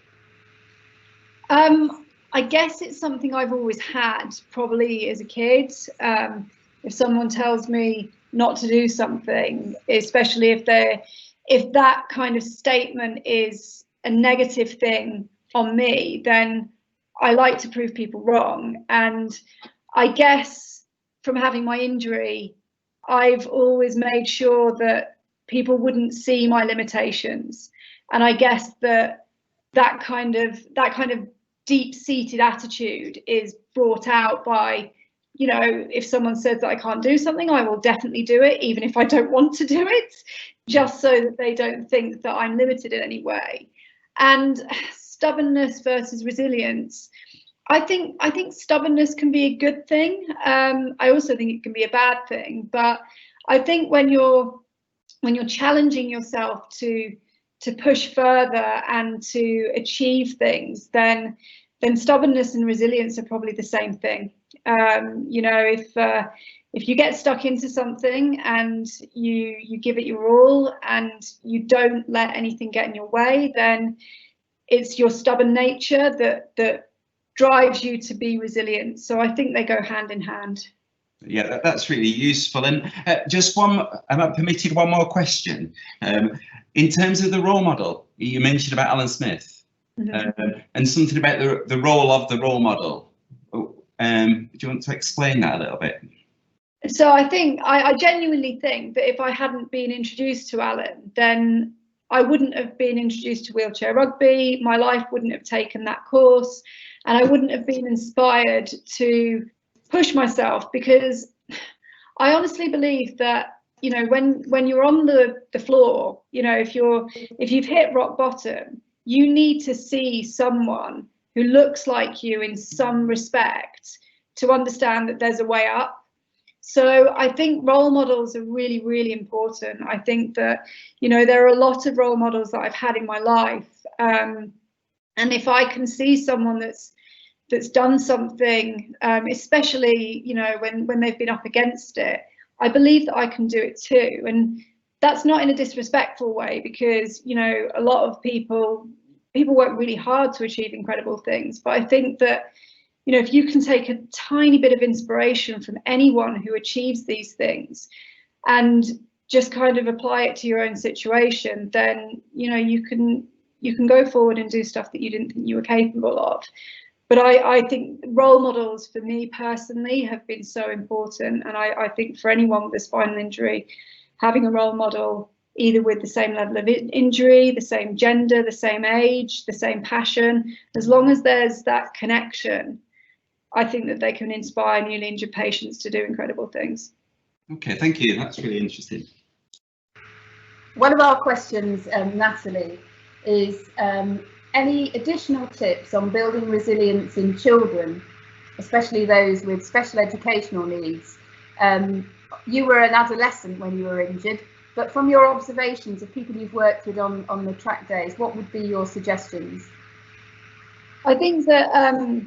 I guess it's something I've always had, probably as a kid. If someone tells me not to do something, especially if that kind of statement is a negative thing on me, then I like to prove people wrong. And I guess from having my injury, I've always made sure that people wouldn't see my limitations. And I guess that kind of deep-seated attitude is brought out by, if someone says that I can't do something, I will definitely do it, even if I don't want to do it, just so that they don't think that I'm limited in any way. And stubbornness versus resilience, I think stubbornness can be a good thing. I also think it can be a bad thing, but I think when you're challenging yourself to push further and to achieve things, then stubbornness and resilience are probably the same thing. If you get stuck into something and you give it your all and you don't let anything get in your way, then it's your stubborn nature that drives you to be resilient. So I think they go hand in hand. Yeah, that's really useful. And just am I permitted one more question? In terms of the role model, you mentioned about Alan Smith, and something about the role of the role model. Do you want to explain that a little bit? So I genuinely think that if I hadn't been introduced to Alan, then I wouldn't have been introduced to wheelchair rugby. My life wouldn't have taken that course, and I wouldn't have been inspired to push myself, because I honestly believe that, when you're on the floor, if you've hit rock bottom, you need to see someone who looks like you in some respect to understand that there's a way up. So I think role models are really, really important. I think that, there are a lot of role models that I've had in my life. And if I can see someone that's done something, especially, when they've been up against it, I believe that I can do it too. And that's not in a disrespectful way, because, you know, a lot of people work really hard to achieve incredible things. But I think that, you know, if you can take a tiny bit of inspiration from anyone who achieves these things and just kind of apply it to your own situation, then, you know, you can go forward and do stuff that you didn't think you were capable of. But I think role models for me personally have been so important. And I think for anyone with a spinal injury, having a role model, either with the same level of injury, the same gender, the same age, the same passion, as long as there's that connection, I think that they can inspire newly injured patients to do incredible things. Okay, thank you. That's really interesting. One of our questions, Nathalie, is any additional tips on building resilience in children, especially those with special educational needs? You were an adolescent when you were injured, but from your observations of people you've worked with on the track days, what would be your suggestions? I think that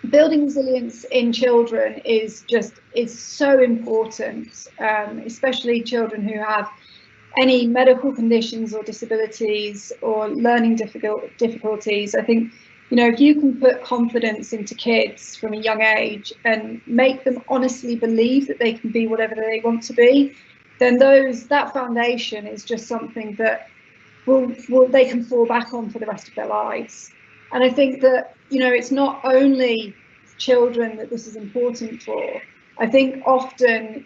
building resilience in children is so important, especially children who have any medical conditions or disabilities or learning difficulties. I think, you know, if you can put confidence into kids from a young age and make them honestly believe that they can be whatever they want to be, then that foundation is just something that they can fall back on for the rest of their lives. And I think that, you know, it's not only children that this is important for. I think often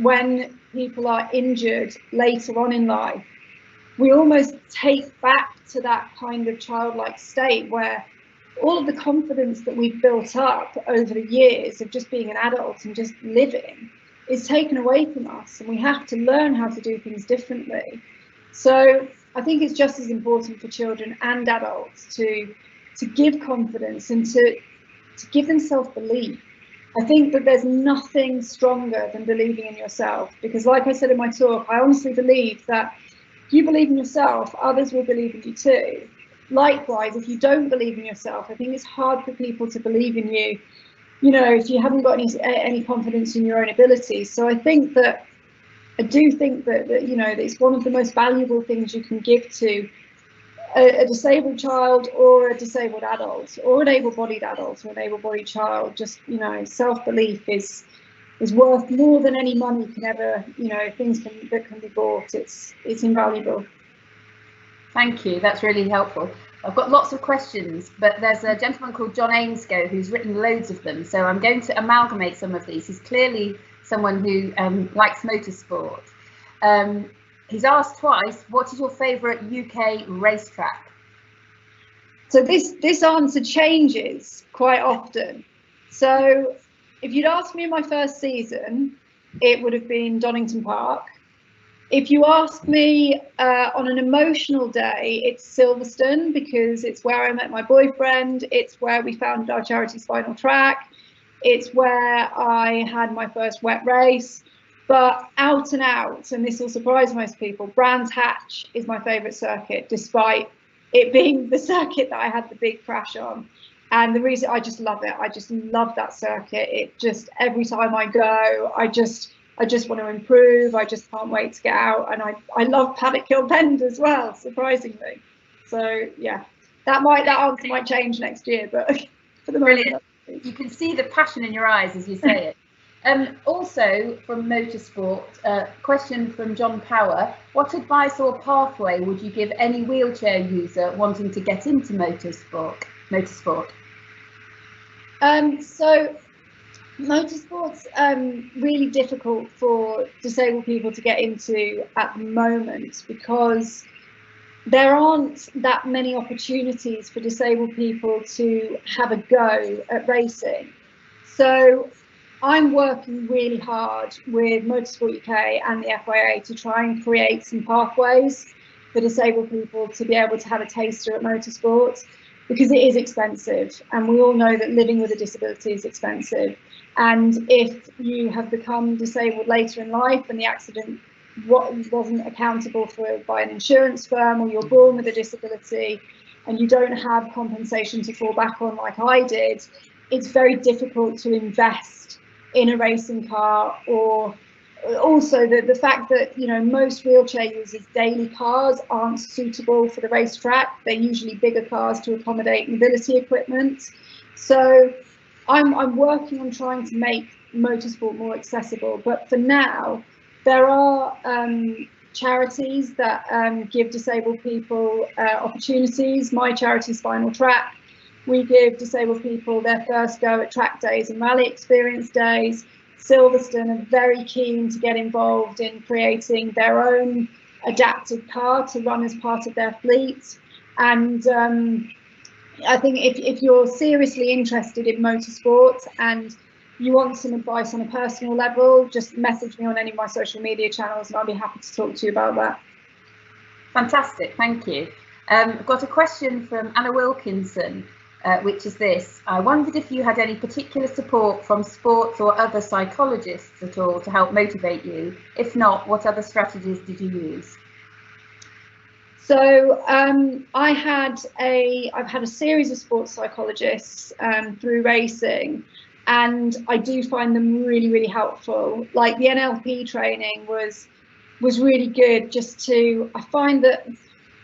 when people are injured later on in life, we almost take back to that kind of childlike state where all of the confidence that we've built up over the years of just being an adult and just living is taken away from us, and we have to learn how to do things differently. So I think it's just as important for children and adults to give confidence and to give them self-belief. I think that there's nothing stronger than believing in yourself, because like I said in my talk, I honestly believe that if you believe in yourself, others will believe in you too. Likewise, if you don't believe in yourself, I think it's hard for people to believe in you, you know, if you haven't got any confidence in your own abilities. So I do think that you know, it's one of the most valuable things you can give to a disabled child or a disabled adult or an able-bodied adult or an able-bodied child. Just, you know, self-belief is worth more than any money can ever, you know, that can be bought. It's invaluable. Thank you, that's really helpful. I've got lots of questions, but there's a gentleman called John Ainscoe who's written loads of them, so I'm going to amalgamate some of these. He's clearly someone who likes motorsport. He's asked twice, what is your favourite UK racetrack? So this answer changes quite often. So if you'd asked me in my first season, it would have been Donington Park. If you ask me on an emotional day, it's Silverstone, because it's where I met my boyfriend. It's where we found our charity Spinal Track. It's where I had my first wet race. But out and out, and this will surprise most people, Brands Hatch is my favourite circuit, despite it being the circuit that I had the big crash on. And the reason, I just love it. I just love that circuit. It just, every time I go, I just want to improve. I just can't wait to get out. And I love Paddock Hill Bend as well, surprisingly. So yeah, that answer might change next year, but for the moment. You can see the passion in your eyes as you say it. Also from motorsport, question from John Power: what advice or pathway would you give any wheelchair user wanting to get into motorsport? So motorsport's really difficult for disabled people to get into at the moment, because there aren't that many opportunities for disabled people to have a go at racing. So I'm working really hard with Motorsport UK and the FIA to try and create some pathways for disabled people to be able to have a taster at motorsport, because it is expensive, and we all know that living with a disability is expensive. And if you have become disabled later in life and the accident wasn't accountable for by an insurance firm, or you're born with a disability and you don't have compensation to fall back on like I did, it's very difficult to invest in a racing car or also the fact that, you know, most wheelchair users' daily cars aren't suitable for the racetrack. They're usually bigger cars to accommodate mobility equipment. So I'm working on trying to make motorsport more accessible, but for now there are charities that give disabled people opportunities. My charity, Spinal Track, we give disabled people their first go at track days and rally experience days. Silverstone are very keen to get involved in creating their own adapted car to run as part of their fleet. And I think if you're seriously interested in motorsport and you want some advice on a personal level, just message me on any of my social media channels and I'll be happy to talk to you about that. Fantastic, thank you. I've got a question from Anna Wilkinson, which is this: I wondered if you had any particular support from sports or other psychologists at all to help motivate you. If not, what other strategies did you use? So I've had a series of sports psychologists through racing, and I do find them really, really helpful. Like the NLP training was really good. I find that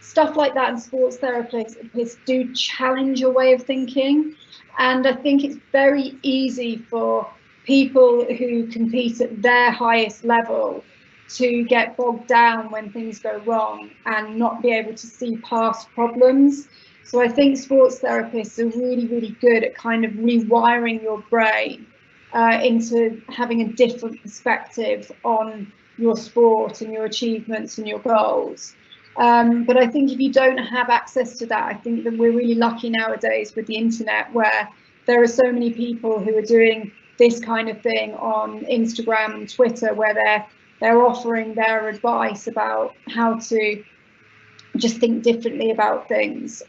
stuff like that and sports therapists do challenge your way of thinking, and I think it's very easy for people who compete at their highest level to get bogged down when things go wrong and not be able to see past problems. So I think sports therapists are really, really good at kind of rewiring your brain into having a different perspective on your sport and your achievements and your goals. But I think if you don't have access to that, I think that we're really lucky nowadays with the internet, where there are so many people who are doing this kind of thing on Instagram and Twitter, where they're offering their advice about how to just think differently about things.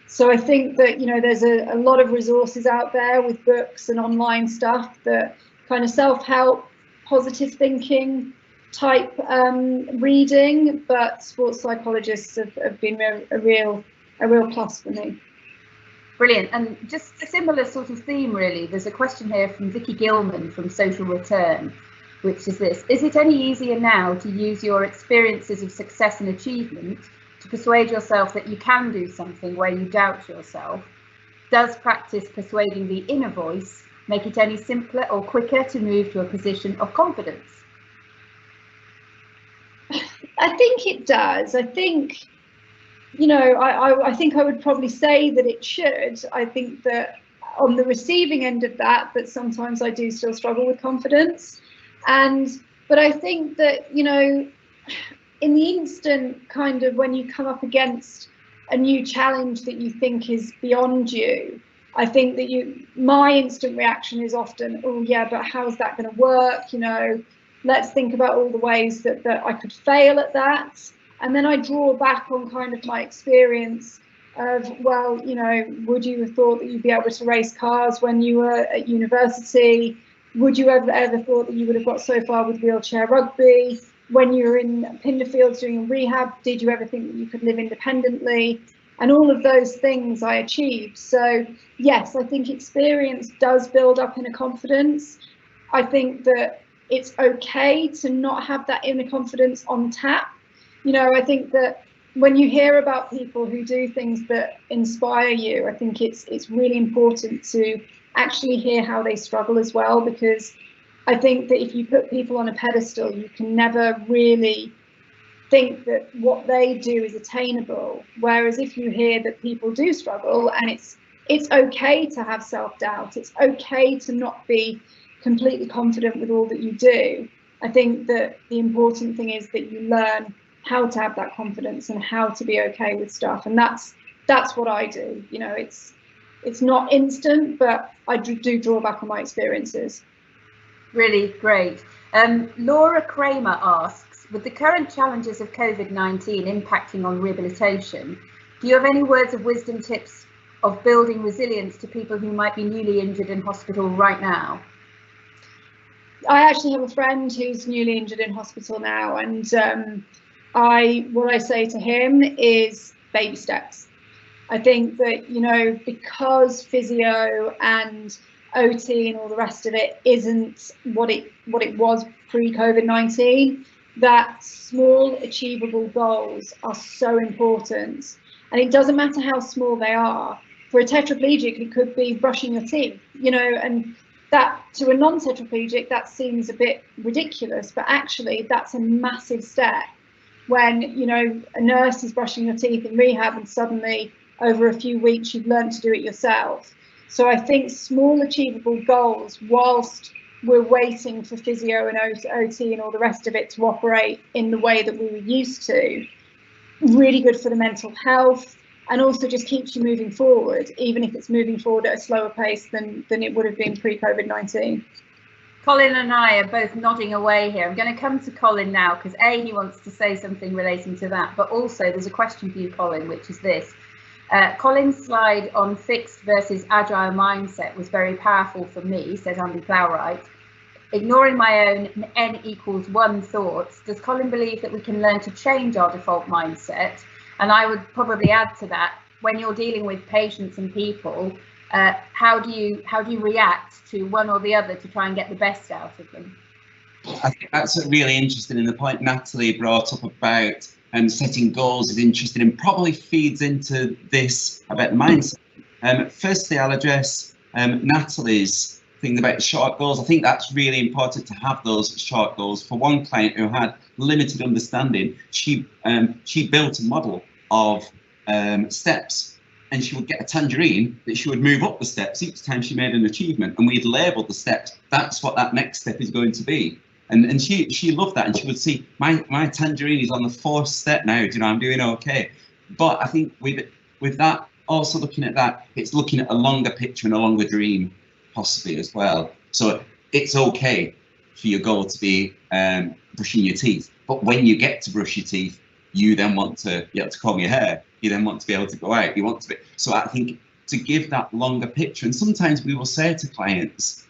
So I think that, you know, there's a lot of resources out there with books and online stuff that kind of self-help, positive thinking type reading, but sports psychologists have been a real plus for me. Brilliant. And just a similar sort of theme, really. There's a question here from Vicky Gilman from Social Return, which is this: is it any easier now to use your experiences of success and achievement to persuade yourself that you can do something where you doubt yourself? Does practice persuading the inner voice make it any simpler or quicker to move to a position of confidence? I think it does. I think, you know, I think I would probably say that it should. I think that on the receiving end of that sometimes I do still struggle with confidence. But I think that, you know, in the instant, kind of when you come up against a new challenge that you think is beyond you, I think that my instant reaction is often, oh yeah, but how's that going to work? You know, let's think about all the ways that I could fail at that. And then I draw back on kind of my experience of, well, you know, would you have thought that you'd be able to race cars when you were at university? Would you ever thought that you would have got so far with wheelchair rugby? When you were in Pinderfields doing rehab, did you ever think that you could live independently? And all of those things I achieved. So yes, I think experience does build up inner confidence. I think that it's okay to not have that inner confidence on tap. You know, I think that when you hear about people who do things that inspire you, I think it's really important to actually hear how they struggle as well, because I think that if you put people on a pedestal, you can never really think that what they do is attainable. Whereas if you hear that people do struggle, and it's okay to have self-doubt, it's okay to not be completely confident with all that you do. I think that the important thing is that you learn how to have that confidence and how to be okay with stuff, and that's what I do. You know, it's not instant, but I do draw back on my experiences. Really great. Laura Kramer asks, with the current challenges of COVID-19 impacting on rehabilitation, do you have any words of wisdom, tips of building resilience to people who might be newly injured in hospital right now? I actually have a friend who's newly injured in hospital now, and what I say to him is baby steps. I think that, you know, because physio and OT and all the rest of it isn't what it was pre-COVID-19, that small achievable goals are so important. And it doesn't matter how small they are. For a tetraplegic, it could be brushing your teeth, you know, and that to a non-tetraplegic, that seems a bit ridiculous, but actually that's a massive step. When, you know, a nurse is brushing your teeth in rehab and suddenly over a few weeks you've learned to do it yourself. So I think small achievable goals, whilst we're waiting for physio and OT and all the rest of it to operate in the way that we were used to, really good for the mental health, and also just keeps you moving forward, even if it's moving forward at a slower pace than it would have been pre-COVID-19. Colin and I are both nodding away here. I'm going to come to Colin now because he wants to say something relating to that, but also there's a question for you, Colin, which is this. Colin's slide on fixed versus agile mindset was very powerful for me, says Andy Plowright. Ignoring my own n=1 thoughts, does Colin believe that we can learn to change our default mindset? And I would probably add to that, when you're dealing with patients and people, how do you react to one or the other to try and get the best out of them? I think that's really interesting, and the point Natalie brought up about setting goals is interesting and probably feeds into this about mindset. Firstly, I'll address Natalie's thing about short goals. I think that's really important to have those short goals. For one client who had limited understanding, she built a model of steps, and she would get a tangerine that she would move up the steps each time she made an achievement, and we'd labelled the steps. That's what that next step is going to be. And she loved that, and she would see my tangerine is on the 4th step now. You know, I'm doing okay. But I think with that, also looking at that, it's looking at a longer picture and a longer dream possibly as well. So it's okay for your goal to be brushing your teeth, but when you get to brush your teeth, you then want to be able to comb your hair. You then want to be able to go out. You want to be. So I think to give that longer picture, and sometimes we will say to clients,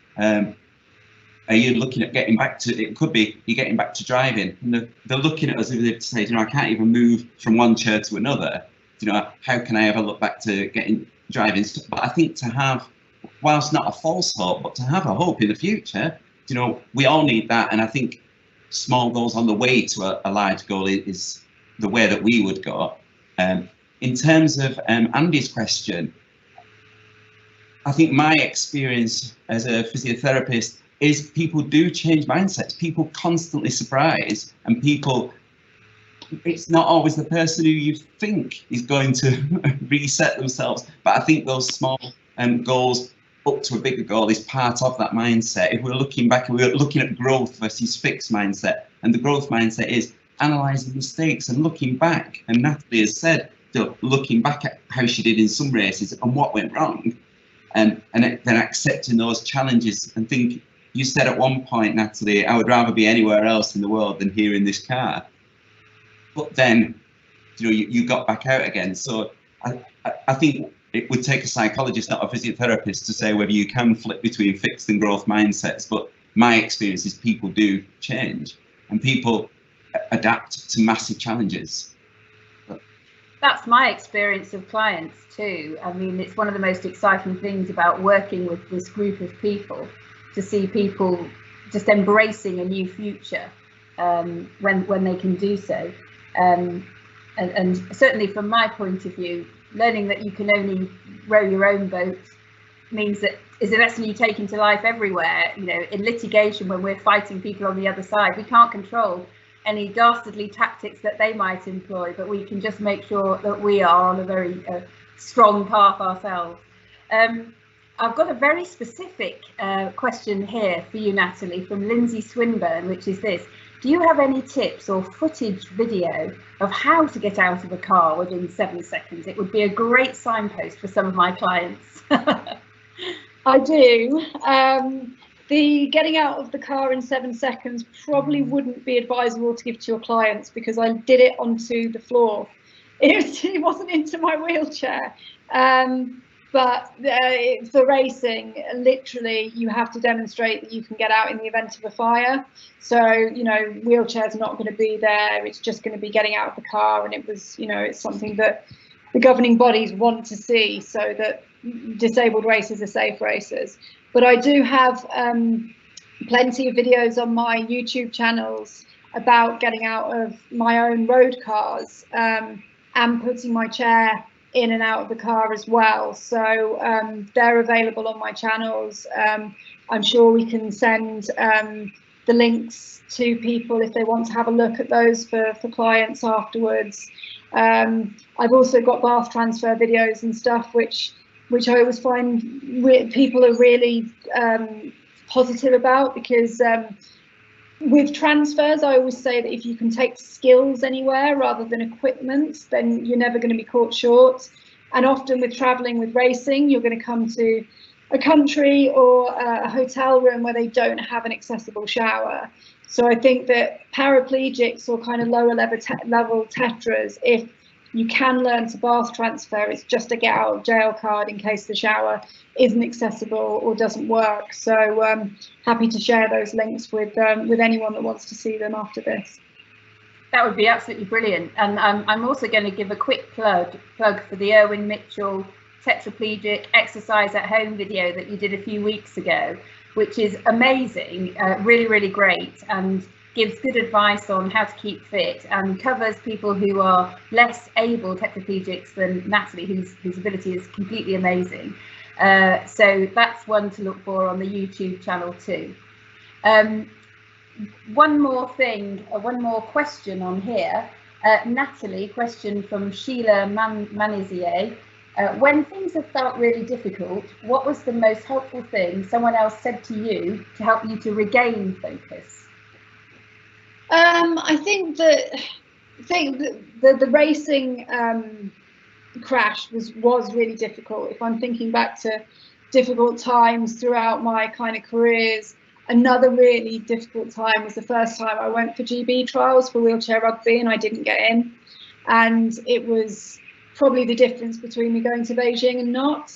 are you looking at getting back to, it could be you're getting back to driving, and they're looking at us as if to say, you know, I can't even move from one chair to another. You know, how can I ever look back to getting driving? But I think to have, whilst not a false hope, but to have a hope in the future, you know, we all need that. And I think small goals on the way to a large goal is the way that we would go. In terms of Andy's question, I think my experience as a physiotherapist is people do change mindsets. People constantly surprise, and people, it's not always the person who you think is going to reset themselves. But I think those small goals up to a bigger goal is part of that mindset. If we're looking back and we're looking at growth versus fixed mindset, and the growth mindset is analysing mistakes and looking back, and Natalie has said, looking back at how she did in some races and what went wrong, and then accepting those challenges. And think, you said at one point, Natalie, I would rather be anywhere else in the world than here in this car. But then, you know, you got back out again. So I think it would take a psychologist, not a physiotherapist, to say whether you can flip between fixed and growth mindsets. But my experience is people do change, and people adapt to massive challenges. That's my experience of clients too. I mean, it's one of the most exciting things about working with this group of people, to see people just embracing a new future when they can do so. And certainly from my point of view, learning that you can only row your own boat means that is a lesson you take into life everywhere. You know, in litigation, when we're fighting people on the other side, we can't control any dastardly tactics that they might employ, but we can just make sure that we are on a very strong path ourselves. I've got a very specific question here for you, Natalie, from Lindsay Swinburne, which is this. Do you have any tips or footage video of how to get out of a car within 7 seconds? It would be a great signpost for some of my clients. I do. The getting out of the car in 7 seconds probably wouldn't be advisable to give to your clients, because I did it onto the floor. It wasn't into my wheelchair. But for racing, literally, you have to demonstrate that you can get out in the event of a fire. So, you know, wheelchair's not going to be there. It's just going to be getting out of the car. And it was, you know, it's something that the governing bodies want to see so that disabled racers are safe racers. But I do have plenty of videos on my YouTube channels about getting out of my own road cars and putting my chair in and out of the car as well. So they're available on my channels. I'm sure we can send the links to people if they want to have a look at those for clients afterwards. I've also got bath transfer videos and stuff, which I always find people are really positive about, because with transfers, I always say that if you can take skills anywhere rather than equipment, then you're never going to be caught short. And often with traveling, with racing, you're going to come to a country or a hotel room where they don't have an accessible shower. So I think that paraplegics or kind of lower level tetras, if you can learn to bath transfer, it's just a get out of jail card in case the shower isn't accessible or doesn't work. So happy to share those links with anyone that wants to see them after this. That would be absolutely brilliant. And I'm also going to give a quick plug for the Irwin Mitchell tetraplegic exercise at home video that you did a few weeks ago, which is amazing, really, really great, and gives good advice on how to keep fit and covers people who are less able tetraplegics than Nathalie, whose ability is completely amazing. So that's one to look for on the YouTube channel too. One more thing, one more question on here. Nathalie, question from Sheila Manizier. When things have felt really difficult, what was the most helpful thing someone else said to you to help you to regain focus? I think the racing crash was really difficult. If I'm thinking back to difficult times throughout my kind of careers, another really difficult time was the first time I went for GB trials for wheelchair rugby and I didn't get in. And it was probably the difference between me going to Beijing and not.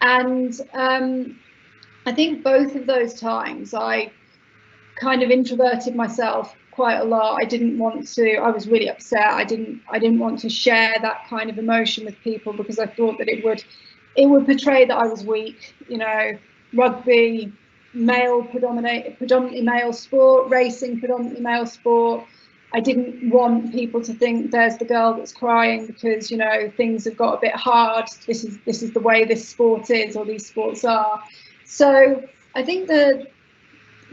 And I think both of those times I kind of introverted myself quite a lot. I didn't want to, I was really upset. I didn't want to share that kind of emotion with people because I thought that it would portray that I was weak. You know, rugby, predominantly male sport, racing, predominantly male sport. I didn't want people to think there's the girl that's crying because, you know, things have got a bit hard. This is the way this sport is, or these sports are. So I think that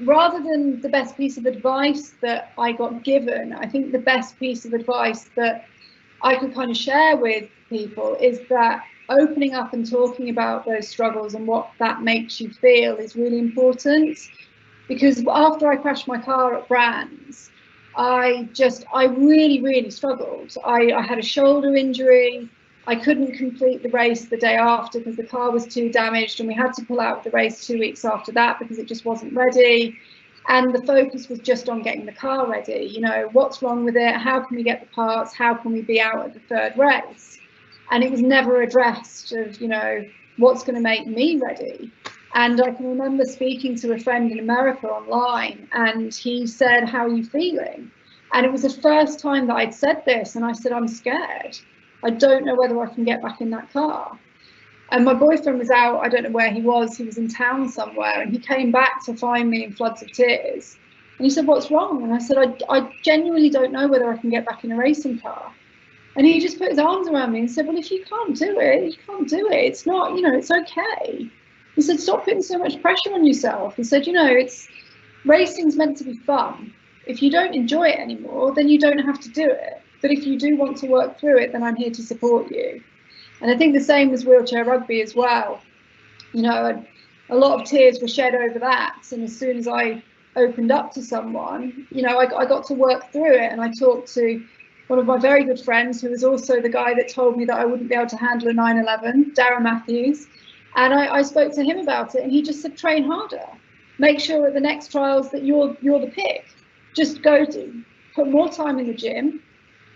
rather than the best piece of advice that I got given, I think the best piece of advice that I could kind of share with people is that opening up and talking about those struggles and what that makes you feel is really important. Because after I crashed my car at Brands, I really, really struggled. I had a shoulder injury. I couldn't complete the race the day after because the car was too damaged, and we had to pull out the race 2 weeks after that because it just wasn't ready. And the focus was just on getting the car ready. You know, what's wrong with it? How can we get the parts? How can we be out at the third race? And it was never addressed of, you know, what's going to make me ready. And I can remember speaking to a friend in America online, and he said, "How are you feeling?" And it was the first time that I'd said this, and I said, "I'm scared. I don't know whether I can get back in that car." And my boyfriend was out, I don't know where he was in town somewhere, and he came back to find me in floods of tears. And he said, "What's wrong?" And I said, I genuinely don't know whether I can get back in a racing car. And he just put his arms around me and said, "Well, if you can't do it, you can't do it. It's not, you know, it's okay." He said, "Stop putting so much pressure on yourself." He said, "You know, racing's meant to be fun. If you don't enjoy it anymore, then you don't have to do it. But if you do want to work through it, then I'm here to support you." And I think the same as wheelchair rugby as well. You know, a lot of tears were shed over that. And as soon as I opened up to someone, you know, I got to work through it. And I talked to one of my very good friends, who was also the guy that told me that I wouldn't be able to handle a 911, Darren Matthews. And I spoke to him about it, and he just said, "Train harder. Make sure at the next trials that you're the pick. Just put more time in the gym,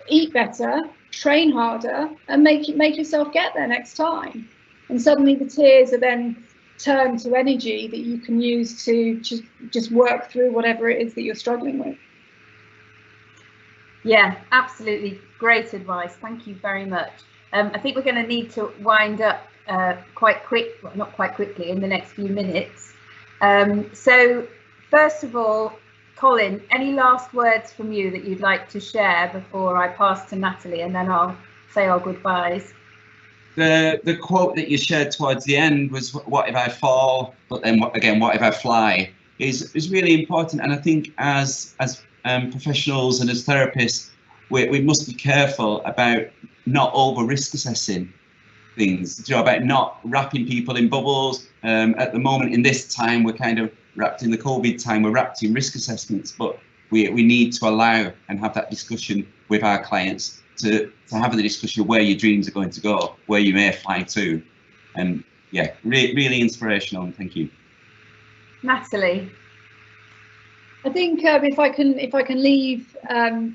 eat better, train harder, and make yourself get there next time." And suddenly the tears are then turned to energy that you can use to just work through whatever it is that you're struggling with. Yeah, absolutely great advice. Thank you very much. I think we're going to need to wind up not quite quickly in the next few minutes. So first of all, Colin, any last words from you that you'd like to share before I pass to Natalie, and then I'll say our goodbyes? The quote that you shared towards the end was, "What if I fall? But then what if I fly?" is really important. And I think as professionals and as therapists, we must be careful about not over risk assessing things, about not wrapping people in bubbles. At the moment, in this time, we're kind of wrapped in the COVID time, we're wrapped in risk assessments, but we need to allow and have that discussion with our clients to have the discussion of where your dreams are going to go, where you may fly to. And yeah, really inspirational. Thank you. Natalie. I think if I can leave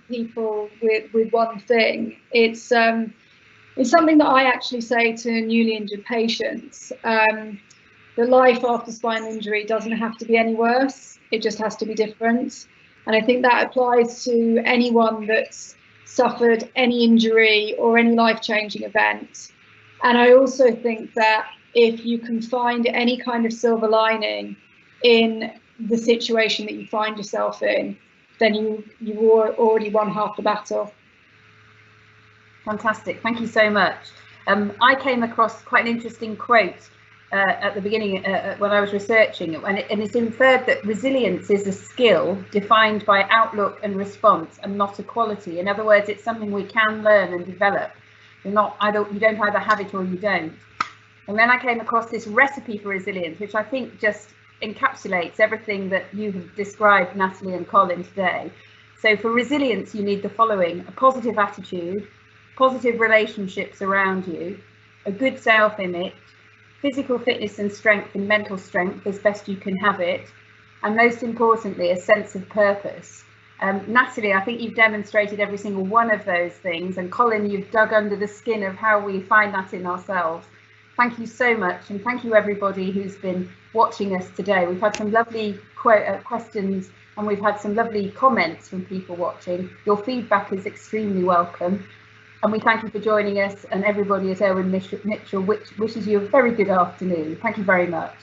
people with one thing, it's something that I actually say to newly injured patients. That life after spinal injury doesn't have to be any worse, it just has to be different. And I think that applies to anyone that's suffered any injury or any life-changing event. And I also think that if you can find any kind of silver lining in the situation that you find yourself in, then you've already won half the battle. Fantastic, thank you so much. I came across quite an interesting quote at the beginning when I was researching, and it's inferred that resilience is a skill defined by outlook and response and not a quality. In other words, it's something we can learn and develop. You don't either have it or you don't. And then I came across this recipe for resilience, which I think just encapsulates everything that you have described, Natalie and Colin, today. So for resilience, you need the following: a positive attitude, positive relationships around you, a good self-image, physical fitness and strength and mental strength as best you can have it, and most importantly, a sense of purpose. Natalie, I think you've demonstrated every single one of those things, and Colin, you've dug under the skin of how we find that in ourselves. Thank you so much, and thank you everybody who's been watching us today. We've had some lovely questions, and we've had some lovely comments from people watching. Your feedback is extremely welcome. And we thank you for joining us, and everybody at Irwin Mitchell wishes you a very good afternoon. Thank you very much.